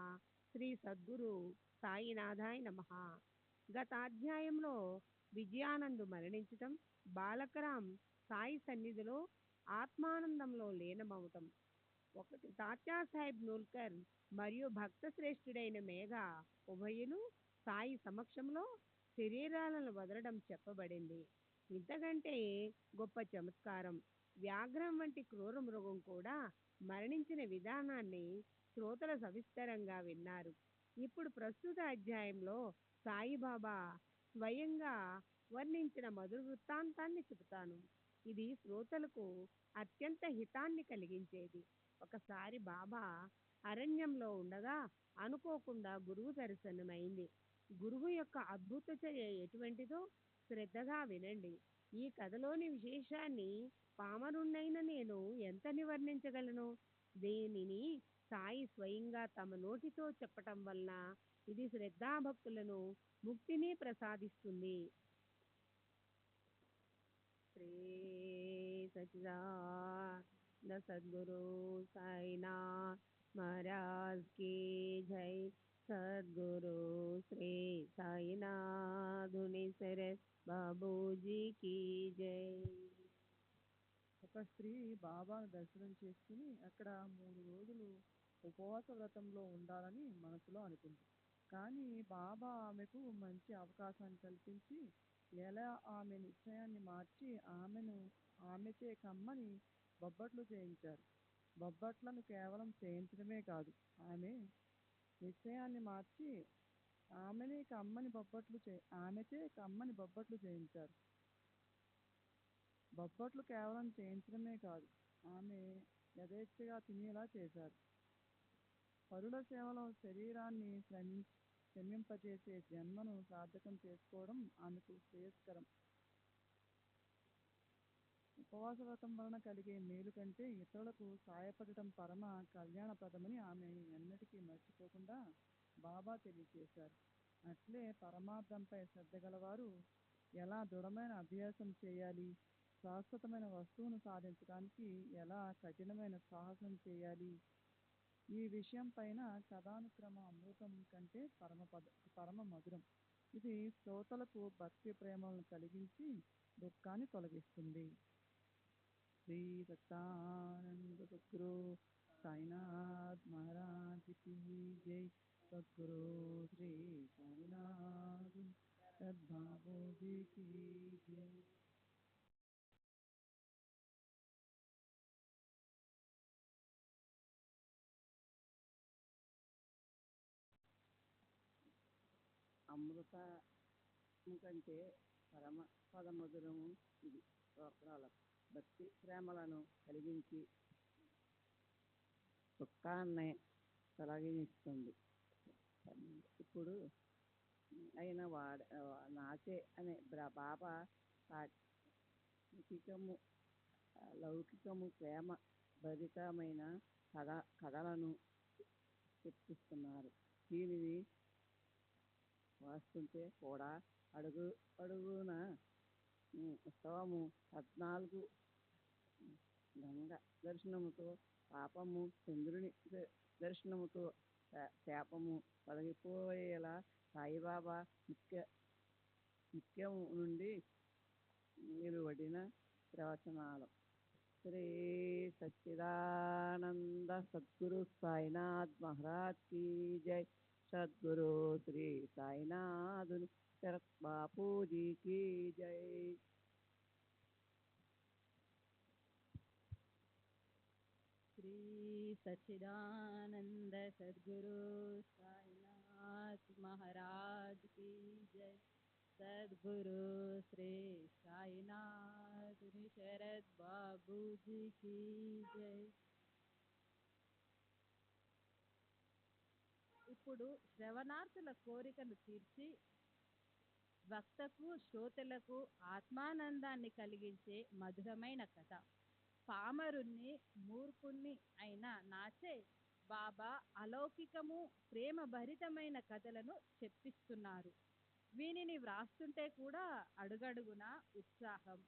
శ్రీ సద్గురు సాయినాథాయ నమః. గత అధ్యాయంలో విజయానందు మరణించటం, బాలకరాం సాయి సన్నిధిలో ఆత్మానందంలో లీనమవటం, ఒకటి తాత్యా సాహెబ్ నూల్కర్ మరియు భక్త శ్రేష్ఠుడైన మేఘ ఉభయులు సాయి సమక్షంలో శరీరాలను వదలడం చెప్పబడింది. ఇంతకంటే గొప్ప చమత్కారం, వ్యాఘ్రం వంటి క్రూర మృగం కూడా మరణించిన విధానాన్ని శ్రోతలు సవిస్తరంగా విన్నారు. ఇప్పుడు ప్రస్తుత అధ్యాయంలో సాయిబాబా స్వయంగా వర్ణించిన మధుర వృత్తాంతాన్ని చెబుతాను. ఇది శ్రోతలకు అత్యంత హితాన్ని కలిగించేది. ఒకసారి బాబా అరణ్యంలో ఉండగా అనుకోకుండా గురువు దర్శనమైంది. గురువు యొక్క అద్భుత చర్య ఎటువంటిదో శ్రద్ధగా వినండి. ఈ కథలోని విశేషాన్ని పామరుణ్ణైన నేను ఎంత నివర్ణించగలను? దీనిని సాయి స్వయంగా తమ నోటితో చెప్పటం వలన ఇది శ్రద్ధాభక్తులను ముక్తిని ప్రసాదిస్తుంది. శ్రీ సచ్చిదానంద సద్గురు సాయినాథ్ మహారాజ్ కీ జై. సద్గురు శ్రీ సాయినాథుని శరత్ బాబూజీ కీ జై. ఒక స్త్రీ బాబాను దర్శనం చేసుకుని అక్కడ 3 రోజులు ఉపవాస వ్రతంలో ఉండాలని మనసులో అనుకుంది. కానీ బాబా ఆమెకు మంచి అవకాశాన్ని కల్పించి ఎలా ఆమె నిశ్చయాన్ని మార్చి ఆమెచే కమ్మని బొబ్బట్లు చేయించారు. బొబ్బట్లను కేవలం చేయించడమే కాదు, ఆమె నిశ్చయాన్ని మార్చి ఆమెచే కమ్మని బొబ్బట్లు చేయించారు. బొబ్బట్లు కేవలం చేయించడమే కాదు, ఆమె యథేచ్ఛగా తినేలా చేశారు. పరుల సేవలో శరీరాన్ని శ్రమింపజేసే జన్మను సార్థకం చేసుకోవడం ఆమెకు శ్రేయస్కరం. ఉపవాస వ్రతం వలన కలిగే మేలు కంటే ఇతరులకు సాయపడటం పరమ కళ్యాణప్రదమని ఆమె ఎన్నటికీ మర్చిపోకుండా బాబా తెలియచేశారు. అట్లే పరమార్థంపై శ్రద్ధ గలవారు ఎలా దృఢమైన అభ్యాసం చేయాలి, శాశ్వతమైన వస్తువును సాధించడానికి ఎలా కఠినమైన సాహసం చేయాలి, ఈ విషయం పైన కథానుక్రమ అమృతం కంటే పరమ మధురం. ఇది శ్రోతలకు భక్తి ప్రేమలను కలిగించి దుఃఖాన్ని తొలగిస్తుంది. శ్రీ సచ్చిదానంద సద్గురు సాయినాథ్ మహారాజ్ కీ జై. సద్గురు శ్రీ సాయినాథ్ సద్బాబూజీ కీ జై. అమృతము కంటే పరమ పదమధురము ఇది. స్తోత్రాల భక్తి ప్రేమలను కలిగించి దుఃఖాన్ని తొలగిస్తుంది. ఇప్పుడు అయిన నాచే అనే బాబా లౌకికము లౌకికము ప్రేమ భరితమైన కథలను చెప్పిస్తున్నారు. దీనిని వాస్తుంటే కూడా అడుగున ఉత్సవము 14 గంగ దర్శనముతో పాపము, చంద్రుని దర్శనముతో శాపము తొలగిపోయేలా సాయిబాబా ముఖ్యము నుండి వెలువడిన ప్రవచనాలు. శ్రీ సచ్చిదానంద సద్గురు సాయినాథ్ మహారాజ్ కీ జై. సద్గురు శ్రీ సాయినాథుని శరత్ బాపూజీ కీ జై. శ్రీ సచ్చిదానంద సద్గురు సాయినాథ్ మహారాజ్ కీ జై. సద్గురు శ్రీ సాయినాథ్ శరత్ బాబూజీ కీ జై. ఇప్పుడు శ్రవణార్థుల కోరికను తీర్చి వక్తకు శ్రోతలకు ఆత్మానందాన్ని కలిగించే మధురమైన కథ. పామరుణ్ణి మూర్ఖుణ్ణి అయిన నాచే బాబా అలౌకికము ప్రేమ భరితమైన కథలను చెప్పిస్తున్నారు. వీనిని వ్రాస్తుంటే కూడా అడుగడుగున ఉత్సాహం.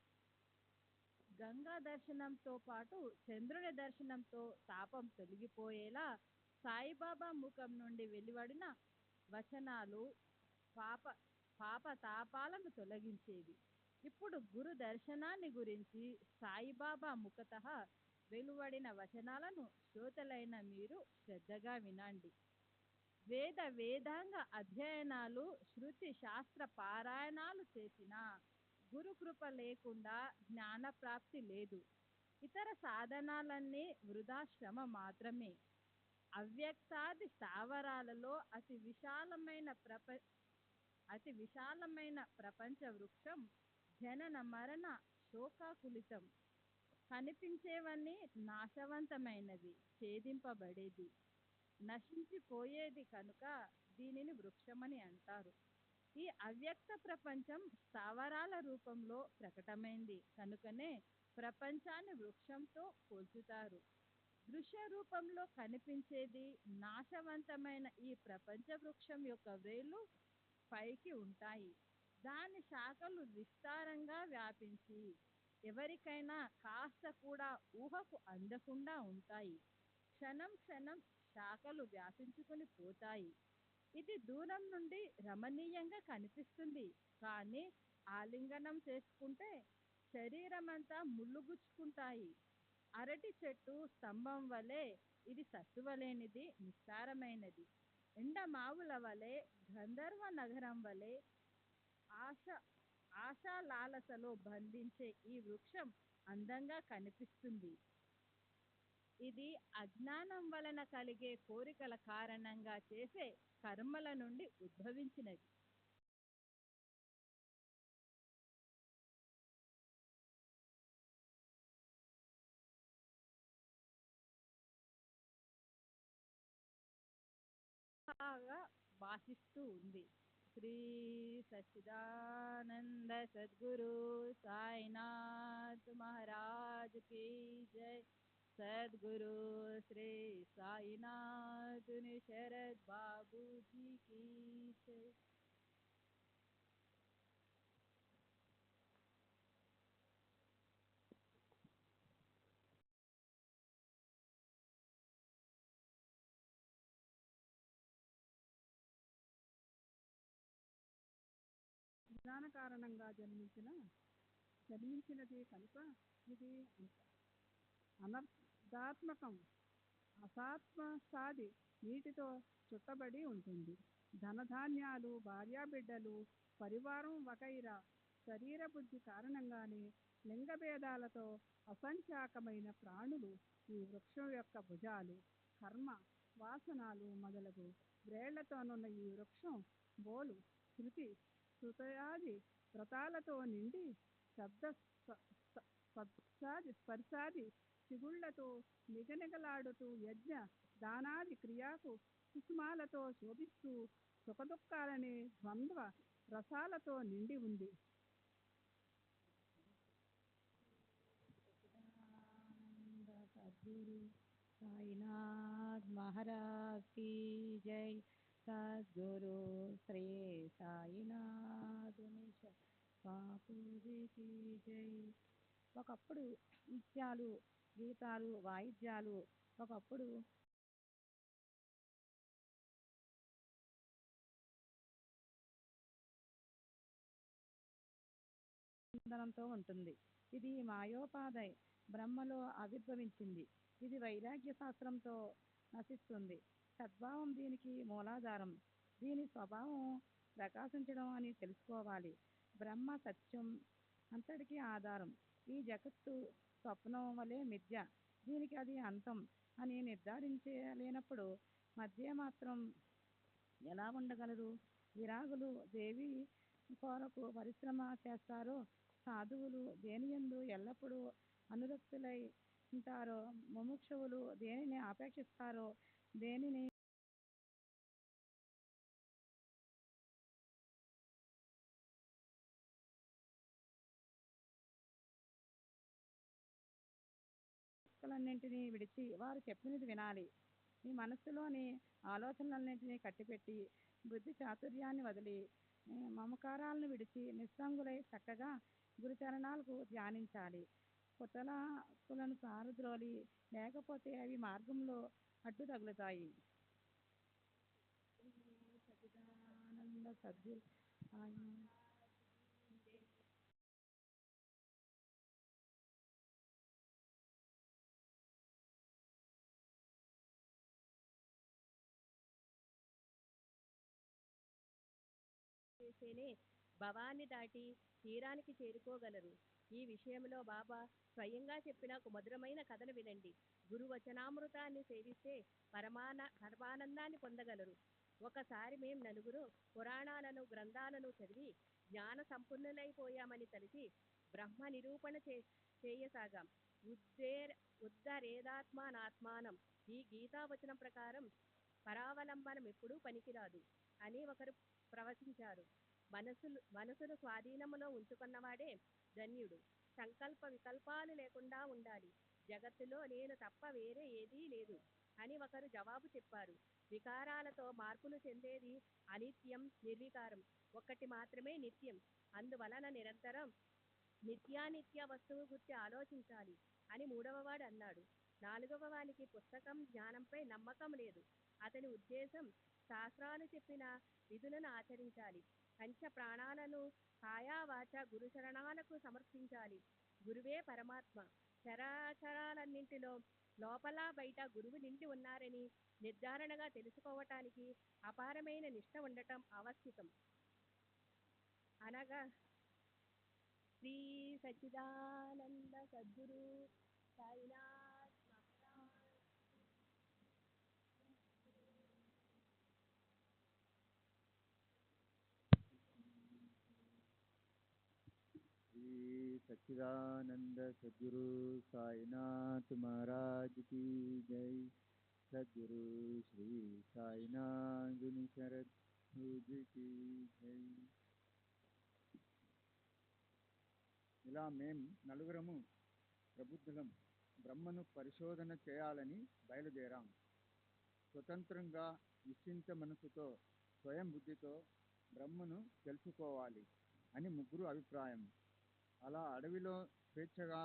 గంగా దర్శనంతో పాటు చంద్రుని దర్శనంతో తాపం తొలగిపోయేలా సాయిబాబా ముఖం నుండి వెలువడిన వచనాలు పాప తాపాలను తొలగించేవి. ఇప్పుడు గురు దర్శనాన్ని గురించి సాయిబాబా ముఖతః వెలువడిన వచనాలను శ్రోతలైన మీరు శ్రద్ధగా వినండి. వేదాంగ అధ్యయనాలు, శృతి శాస్త్ర పారాయణాలు చేసినా గురుకృప లేకుండా జ్ఞానప్రాప్తి లేదు. ఇతర సాధనాలన్నీ వృధా శ్రమ మాత్రమే. అవ్యక్తాది స్థావరాలలో అతి విశాలమైన ప్రపంచ వృక్షం జనన మరణ శోకాకులితం. కనిపించేవన్నీ నాశవంతమైనది, ఛేదింపబడేది, నశించిపోయేది కనుక దీనిని వృక్షమని అంటారు. ఈ అవ్యక్త ప్రపంచం స్థావరాల రూపంలో ప్రకటమైంది కనుకనే ప్రపంచాన్ని వృక్షంతో పోల్చుతారు. దృశ్య రూపంలో కనిపించేది నాశవంతమైన ఈ ప్రపంచ వృక్షం యొక్క వ్రేళ్లు పైకి ఉంటాయి. దాని శాఖలు విస్తారంగా వ్యాపించి ఎవరికైనా కాస్త కూడా ఊహకు అందకుండా ఉంటాయి. క్షణం క్షణం శాఖలు వ్యాపించుకుని పోతాయి. ఇది దూరం నుండి రమణీయంగా కనిపిస్తుంది. కానీ ఆలింగనం చేసుకుంటే శరీరమంతా ముళ్ళుగుచ్చుకుంటాయి. అరటి చెట్టు స్తంభం వలె ఇది సత్తువలేనిది, నిస్సారమైనది. ఎండమావుల వలె, గంధర్వ నగరం వలె ఆశాలాలసలో బంధించే ఈ వృక్షం అందంగా కనిపిస్తుంది. ఇది అజ్ఞానం వలన కలిగే కోరికల కారణంగా చేసే కర్మల నుండి ఉద్భవించినది. భాషిస్తూ ఉంది. శ్రీ సచ్చిదానంద సద్గురు సాయినాథ్ మహారాజ్ కీ జై. సద్గురు శ్రీ సాయినాథ్ శరత్ బాబూజీ కీ జై. జ్ఞాన కారణంగా జన్మించినది కనుక ఇది అనర్థాత్మకం. అసాత్మసాది నీటితో చుట్టబడి ఉంటుంది. ధనధాన్యాలు, భార్యాబిడ్డలు, పరివారం వగైరా శరీర బుద్ధి కారణంగానే లింగభేదాలతో అసంఖ్యాకమైన ప్రాణులు ఈ వృక్షం యొక్క భుజాలు, కర్మ వాసనాలు మొదలగు వ్రేళ్లతోనున్న ఈ వృక్షం బోలు శృతి శృతయాది వ్రతాలతో నిండి శబ్ద స్పర్శాది చిగుళ్లతో నిగనిగలాడుతూ యజ్ఞ దానాది క్రియాకు కుసుమాలతో శోభిస్తూ సుఖదుఖాలనే ద్వంద్వ రసాలతో నిండి ఉంది. సద్గురు సాయినాథ్ మహారాజ్ की जय सद्गुरु श्री సాయినాథ్ బాపూజీ की जय. ఒకప్పుడు నృత్యాలు గీతాలు వాయిద్యాలు ఒకప్పుడు తో ఉంటుంది. ఇది మాయోపాధై బ్రహ్మలో ఆవిర్భవించింది. ఇది వైరాగ్య శాస్త్రంతో నశిస్తుంది. సద్భావం దీనికి మూలాధారం. దీని స్వభావం ప్రకాశించడం అని తెలుసుకోవాలి. బ్రహ్మ సత్యం అంతటికీ ఆధారం. ఈ జగత్తు స్వప్నం వలె మిథ్య. దీనికి అది అంతం అని నిర్ధారించలేనప్పుడు మధ్య మాత్రం ఎలా ఉండగలరు? విరాగులు దేవి కొరకు పరిశ్రమ చేస్తారో, సాధువులు దేనియందు ఎల్లప్పుడూ అనురక్తులై ఉంటారో, ముముక్షువులు దేనిని ఆపేక్షిస్తారో, దేనిని లన్నింటినీ విడిచి వారు చెప్పినది వినాలి. మీ మనస్సులోని ఆలోచనలన్నింటినీ కట్టిపెట్టి బుద్ధి చాతుర్యాన్ని వదిలి మమకారాలను విడిచి నిస్సంగులై చక్కగా గురుచరణాలకు ధ్యానించాలి. కుతలాకులను పారద్రోలి, లేకపోతే అవి మార్గంలో అడ్డు తగులుతాయి. సచిదానంద సద్గురు చేస్తేనే భవాన్ని దాటి తీరానికి చేరుకోగలరు. ఈ విషయంలో బాబా స్వయంగా చెప్పిన ఒక మధురమైన కథను వినండి. గురు వచనామృతాన్ని సేవిస్తే పరమానందాన్ని పొందగలరు. ఒకసారి మేం నలుగురు పురాణాలను గ్రంథాలను చదివి జ్ఞాన సంపన్నులైపోయామని తలిచి బ్రహ్మ నిరూపణ చేయసాగాం. ఉద్ధరేదాత్మానాత్మానం. ఈ గీతావచనం ప్రకారం పరావలంబనం ఎప్పుడూ పనికిరాదు అని ఒకరు ప్రవచించారు. మనసును స్వాధీనములో ఉంచుకున్నవాడే ధన్యుడు. సంకల్ప వికల్పాలు లేకుండా ఉండాలి. జగత్తులో నేను తప్ప వేరే ఏదీ లేదు అని ఒకరు జవాబు చెప్పారు. వికారాలతో మార్పులు చెందేది అనిత్యం, నిర్వికారం. ఒక్కటి మాత్రమే నిత్యం. అందువలన నిరంతరం నిత్యానిత్య వస్తువు గురించి ఆలోచించాలి అని మూడవవాడు అన్నాడు. నాలుగవ వానికి పుస్తకం జ్ఞానంపై నమ్మకం లేదు. అతని ఉద్దేశం శాస్త్రాలు చెప్పిన విధులను ఆచరించాలి. పంచ ప్రాణాలను కాయావాచ గురుచరణాలకు సమర్పించాలి. గురువే పరమాత్మ. చరాచరాలన్నింటిలో లోపల బయట గురువు నిండి ఉన్నారని నిర్ధారణగా తెలుసుకోవటానికి అపారమైన నిష్ఠ ఉండటం ఆవశ్యకం. అనగా శ్రీ సచ్చిదానంద సద్గురు సాయినాథ్ శ్రీ సచ్చిదానంద సద్గురు సాయినాథ్ మహారాజ్ की जय. సద్గురు శ్రీ సాయినాథ్ శరత్ గురుజీ की जय. ఇలా మేం నలుగురము ప్రబుద్ధులం బ్రహ్మను పరిశోధన చేయాలని బయలుదేరాం. స్వతంత్రంగా నిశ్చింత మనసుతో స్వయం బుద్ధితో బ్రహ్మను తెలుసుకోవాలి అని ముగ్గురు అభిప్రాయం. అలా అడవిలో స్వేచ్ఛగా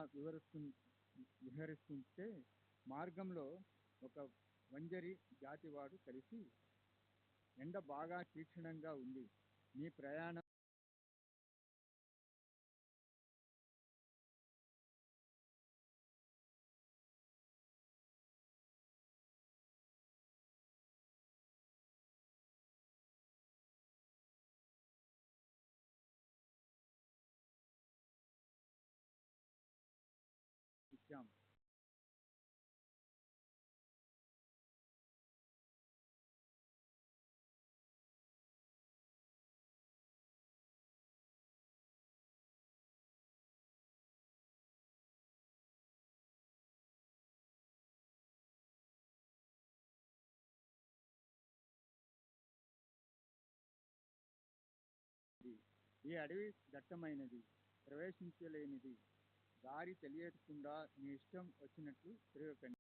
విహరిస్తుంటే మార్గంలో ఒక వంజరి జాతివాడు కలిసి, ఎండ బాగా తీక్షణంగా ఉంది, మీ ప్రయాణం ఇచ్చాం. ఈ అడవి దట్టమైనది, ప్రవేశించలేనిది. దారి తెలియకుండా మీ ఇష్టం వచ్చినట్లు తిరగకండి.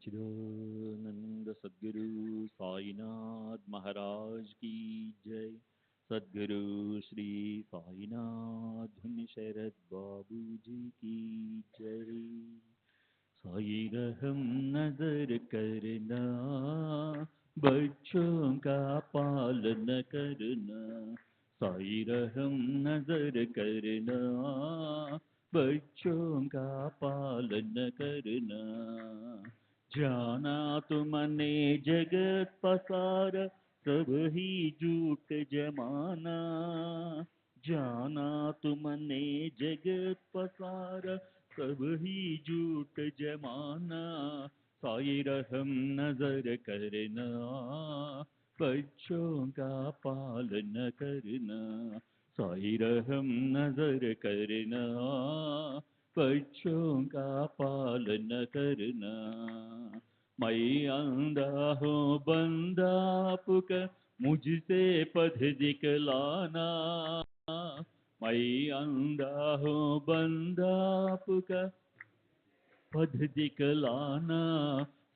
सच्चिदानंद सद्गुरु साईनाथ महाराज की जय। सद्गुरु श्री साईनाथ धुन शरद बाबू जी की जय। साई रहम नजर करना, बच्चों का पालन करना। साई रहम नजर करना, बच्चों का पालन करना। जाना तुमने जगत पसारा, सब ही झूठ जमाना। जाना तुमने जगत पसारा, सब ही झूठ जमाना। साई रहम नजर करना, बच्चों का पालन करना। साई रहम नजर करना, बच्चों का पालन करना। मैं अंधा हूँ बंदा आपका, मुझसे पथ दिखलाना। मैं अंधा हूँ बंदा आपका, पथ दिखलाना।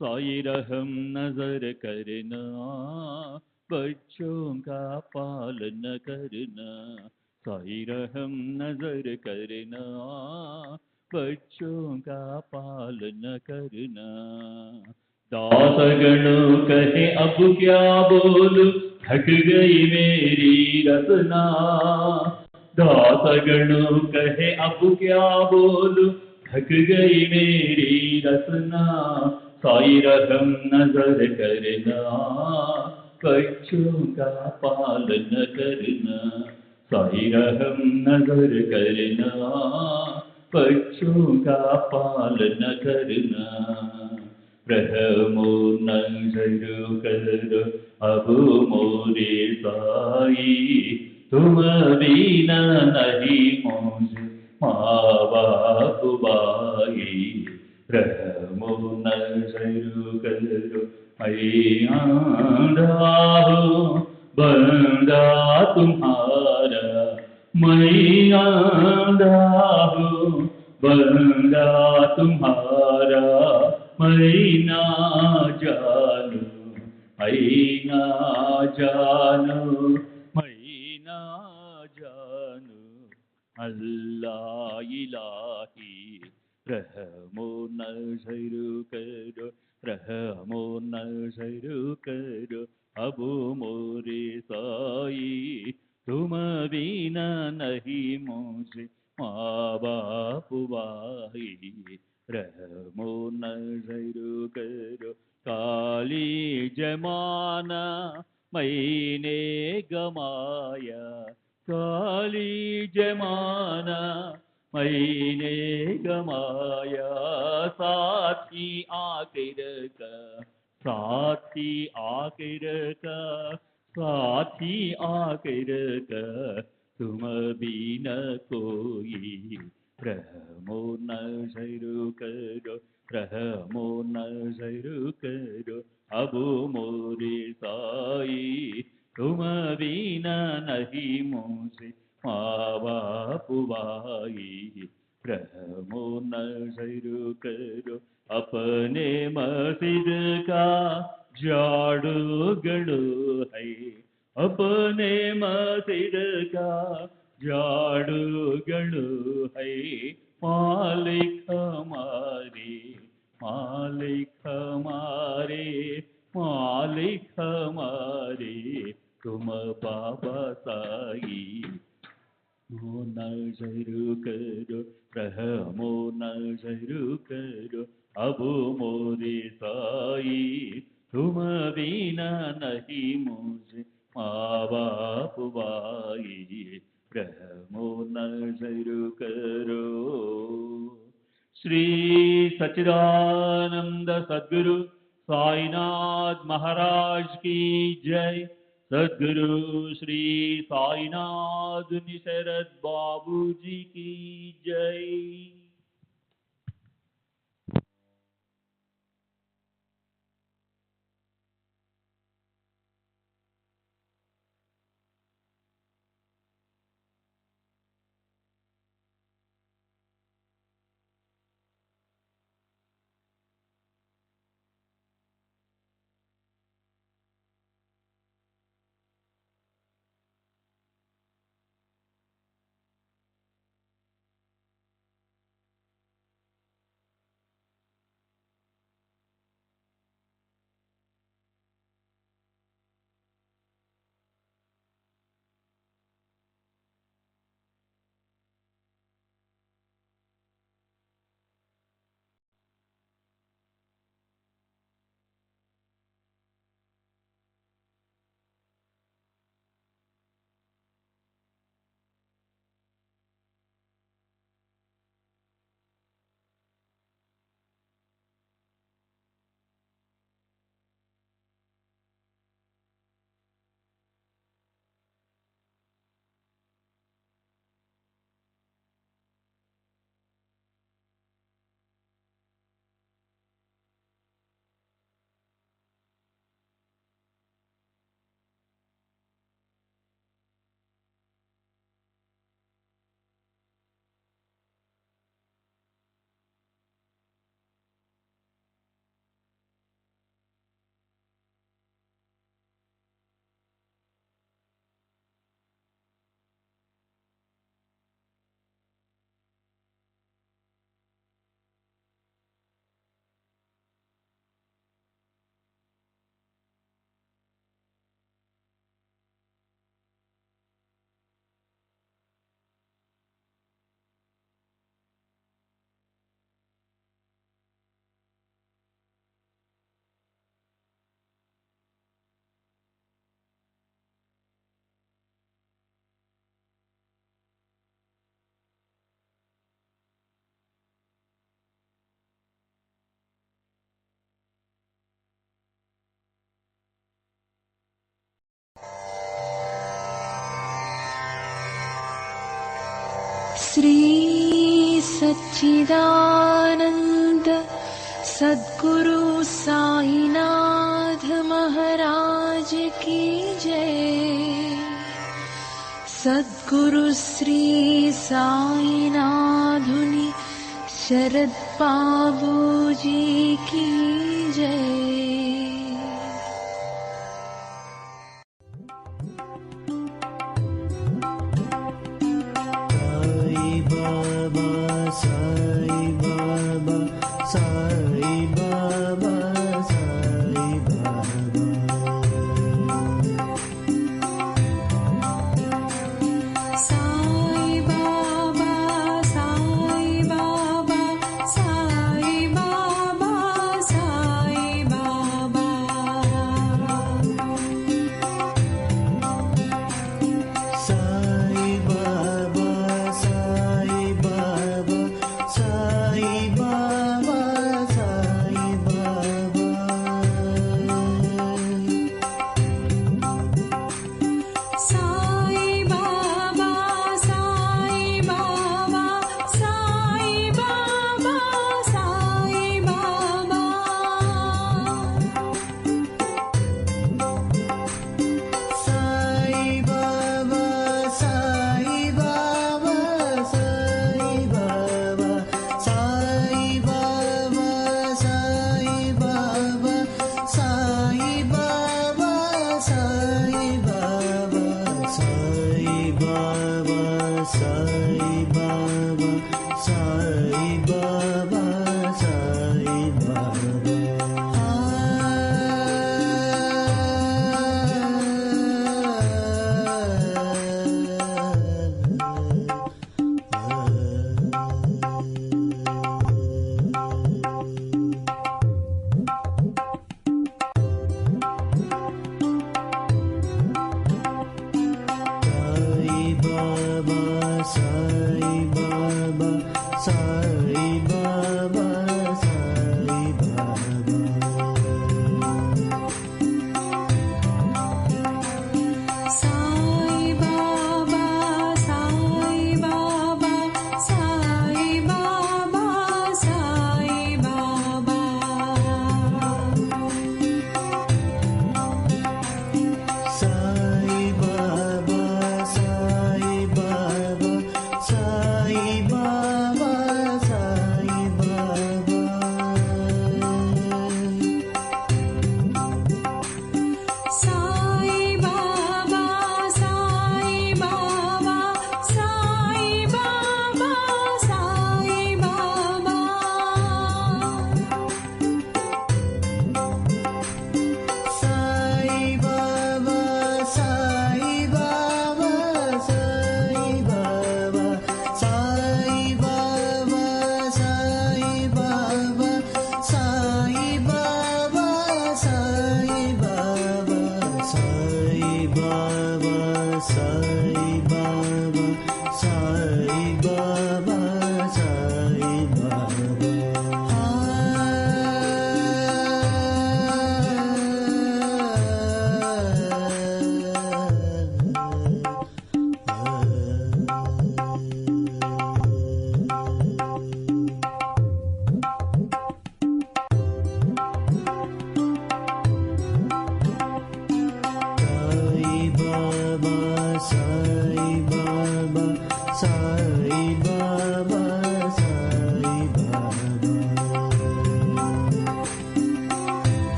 साई रहम नजर करना, बच्चों का पालन करना। साई रहम नजर करना, बच्चों का पालन करना। दासगणों कहे अब क्या बोलूं, थक गई मेरी रचना। दासगणों कहे अब क्या बोलूं, थक गई मेरी रचना। साई रहम नजर करना, बच्चों का पालन करना। साई रहम नजर करना, बच्चों का पालन करना। रहमो नजर करो अब मोरे साई, तुम बिना नहीं मुझे माँ बाप भाई। रहमो नजर करो मैं आंधा हूँ बंदा तुम्हारा। मैं आंधा हूँ बंदा तुम्हारा। मैं ना जानू, मैं ना जानू, मैं ना जानू। अल्लाह इलाही रहमो नजर करो, रहमो नजर करो अब मोरे साई। तुम बिना नहीं मुझे माँ बाप भाई। रहमो नजर करो काली जमाना मैंने गमाया। काली जमाना मैंने गमाया। साथी आखिर का, साथी आखिर का, साथी आखिर का, तुम बिना कोई। रहमो नजर करो, रहमो नजर करो अब मोरे साई। तुम बिना नहीं मुझे माँ बाप भाई। रहमो नजर करो अपने मस्जिद का झाड़ू गड़ो है। अपने मस्जिद का झाड़ू गड़ो है। मालिक हमारे, मालिक हमारे, मालिक हमारे, तुम बाबा साई। रहमो नजर करो, रहमो नजर करो अब मोरे साई। तुम बिना नहीं मुझे माँ बाप भाई। रहमो नजर करो। श्री सच्चिदानंद सद्गुरु साईनाथ महाराज की जय। सद्गुरु श्री साईनाथ निशरद बाबू जी की जय। श्री सच्चिदानंद सद्गुरु साईनाथ महाराज की जय। सद्गुरु श्री साईनाथुनि शरद बाबूजी की जय। Sai Baba,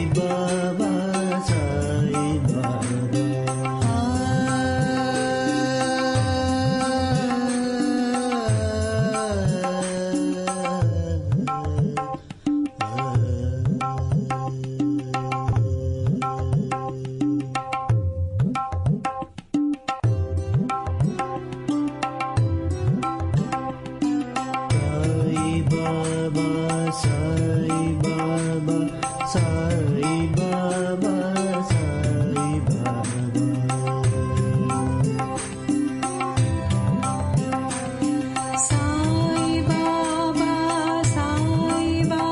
बाबा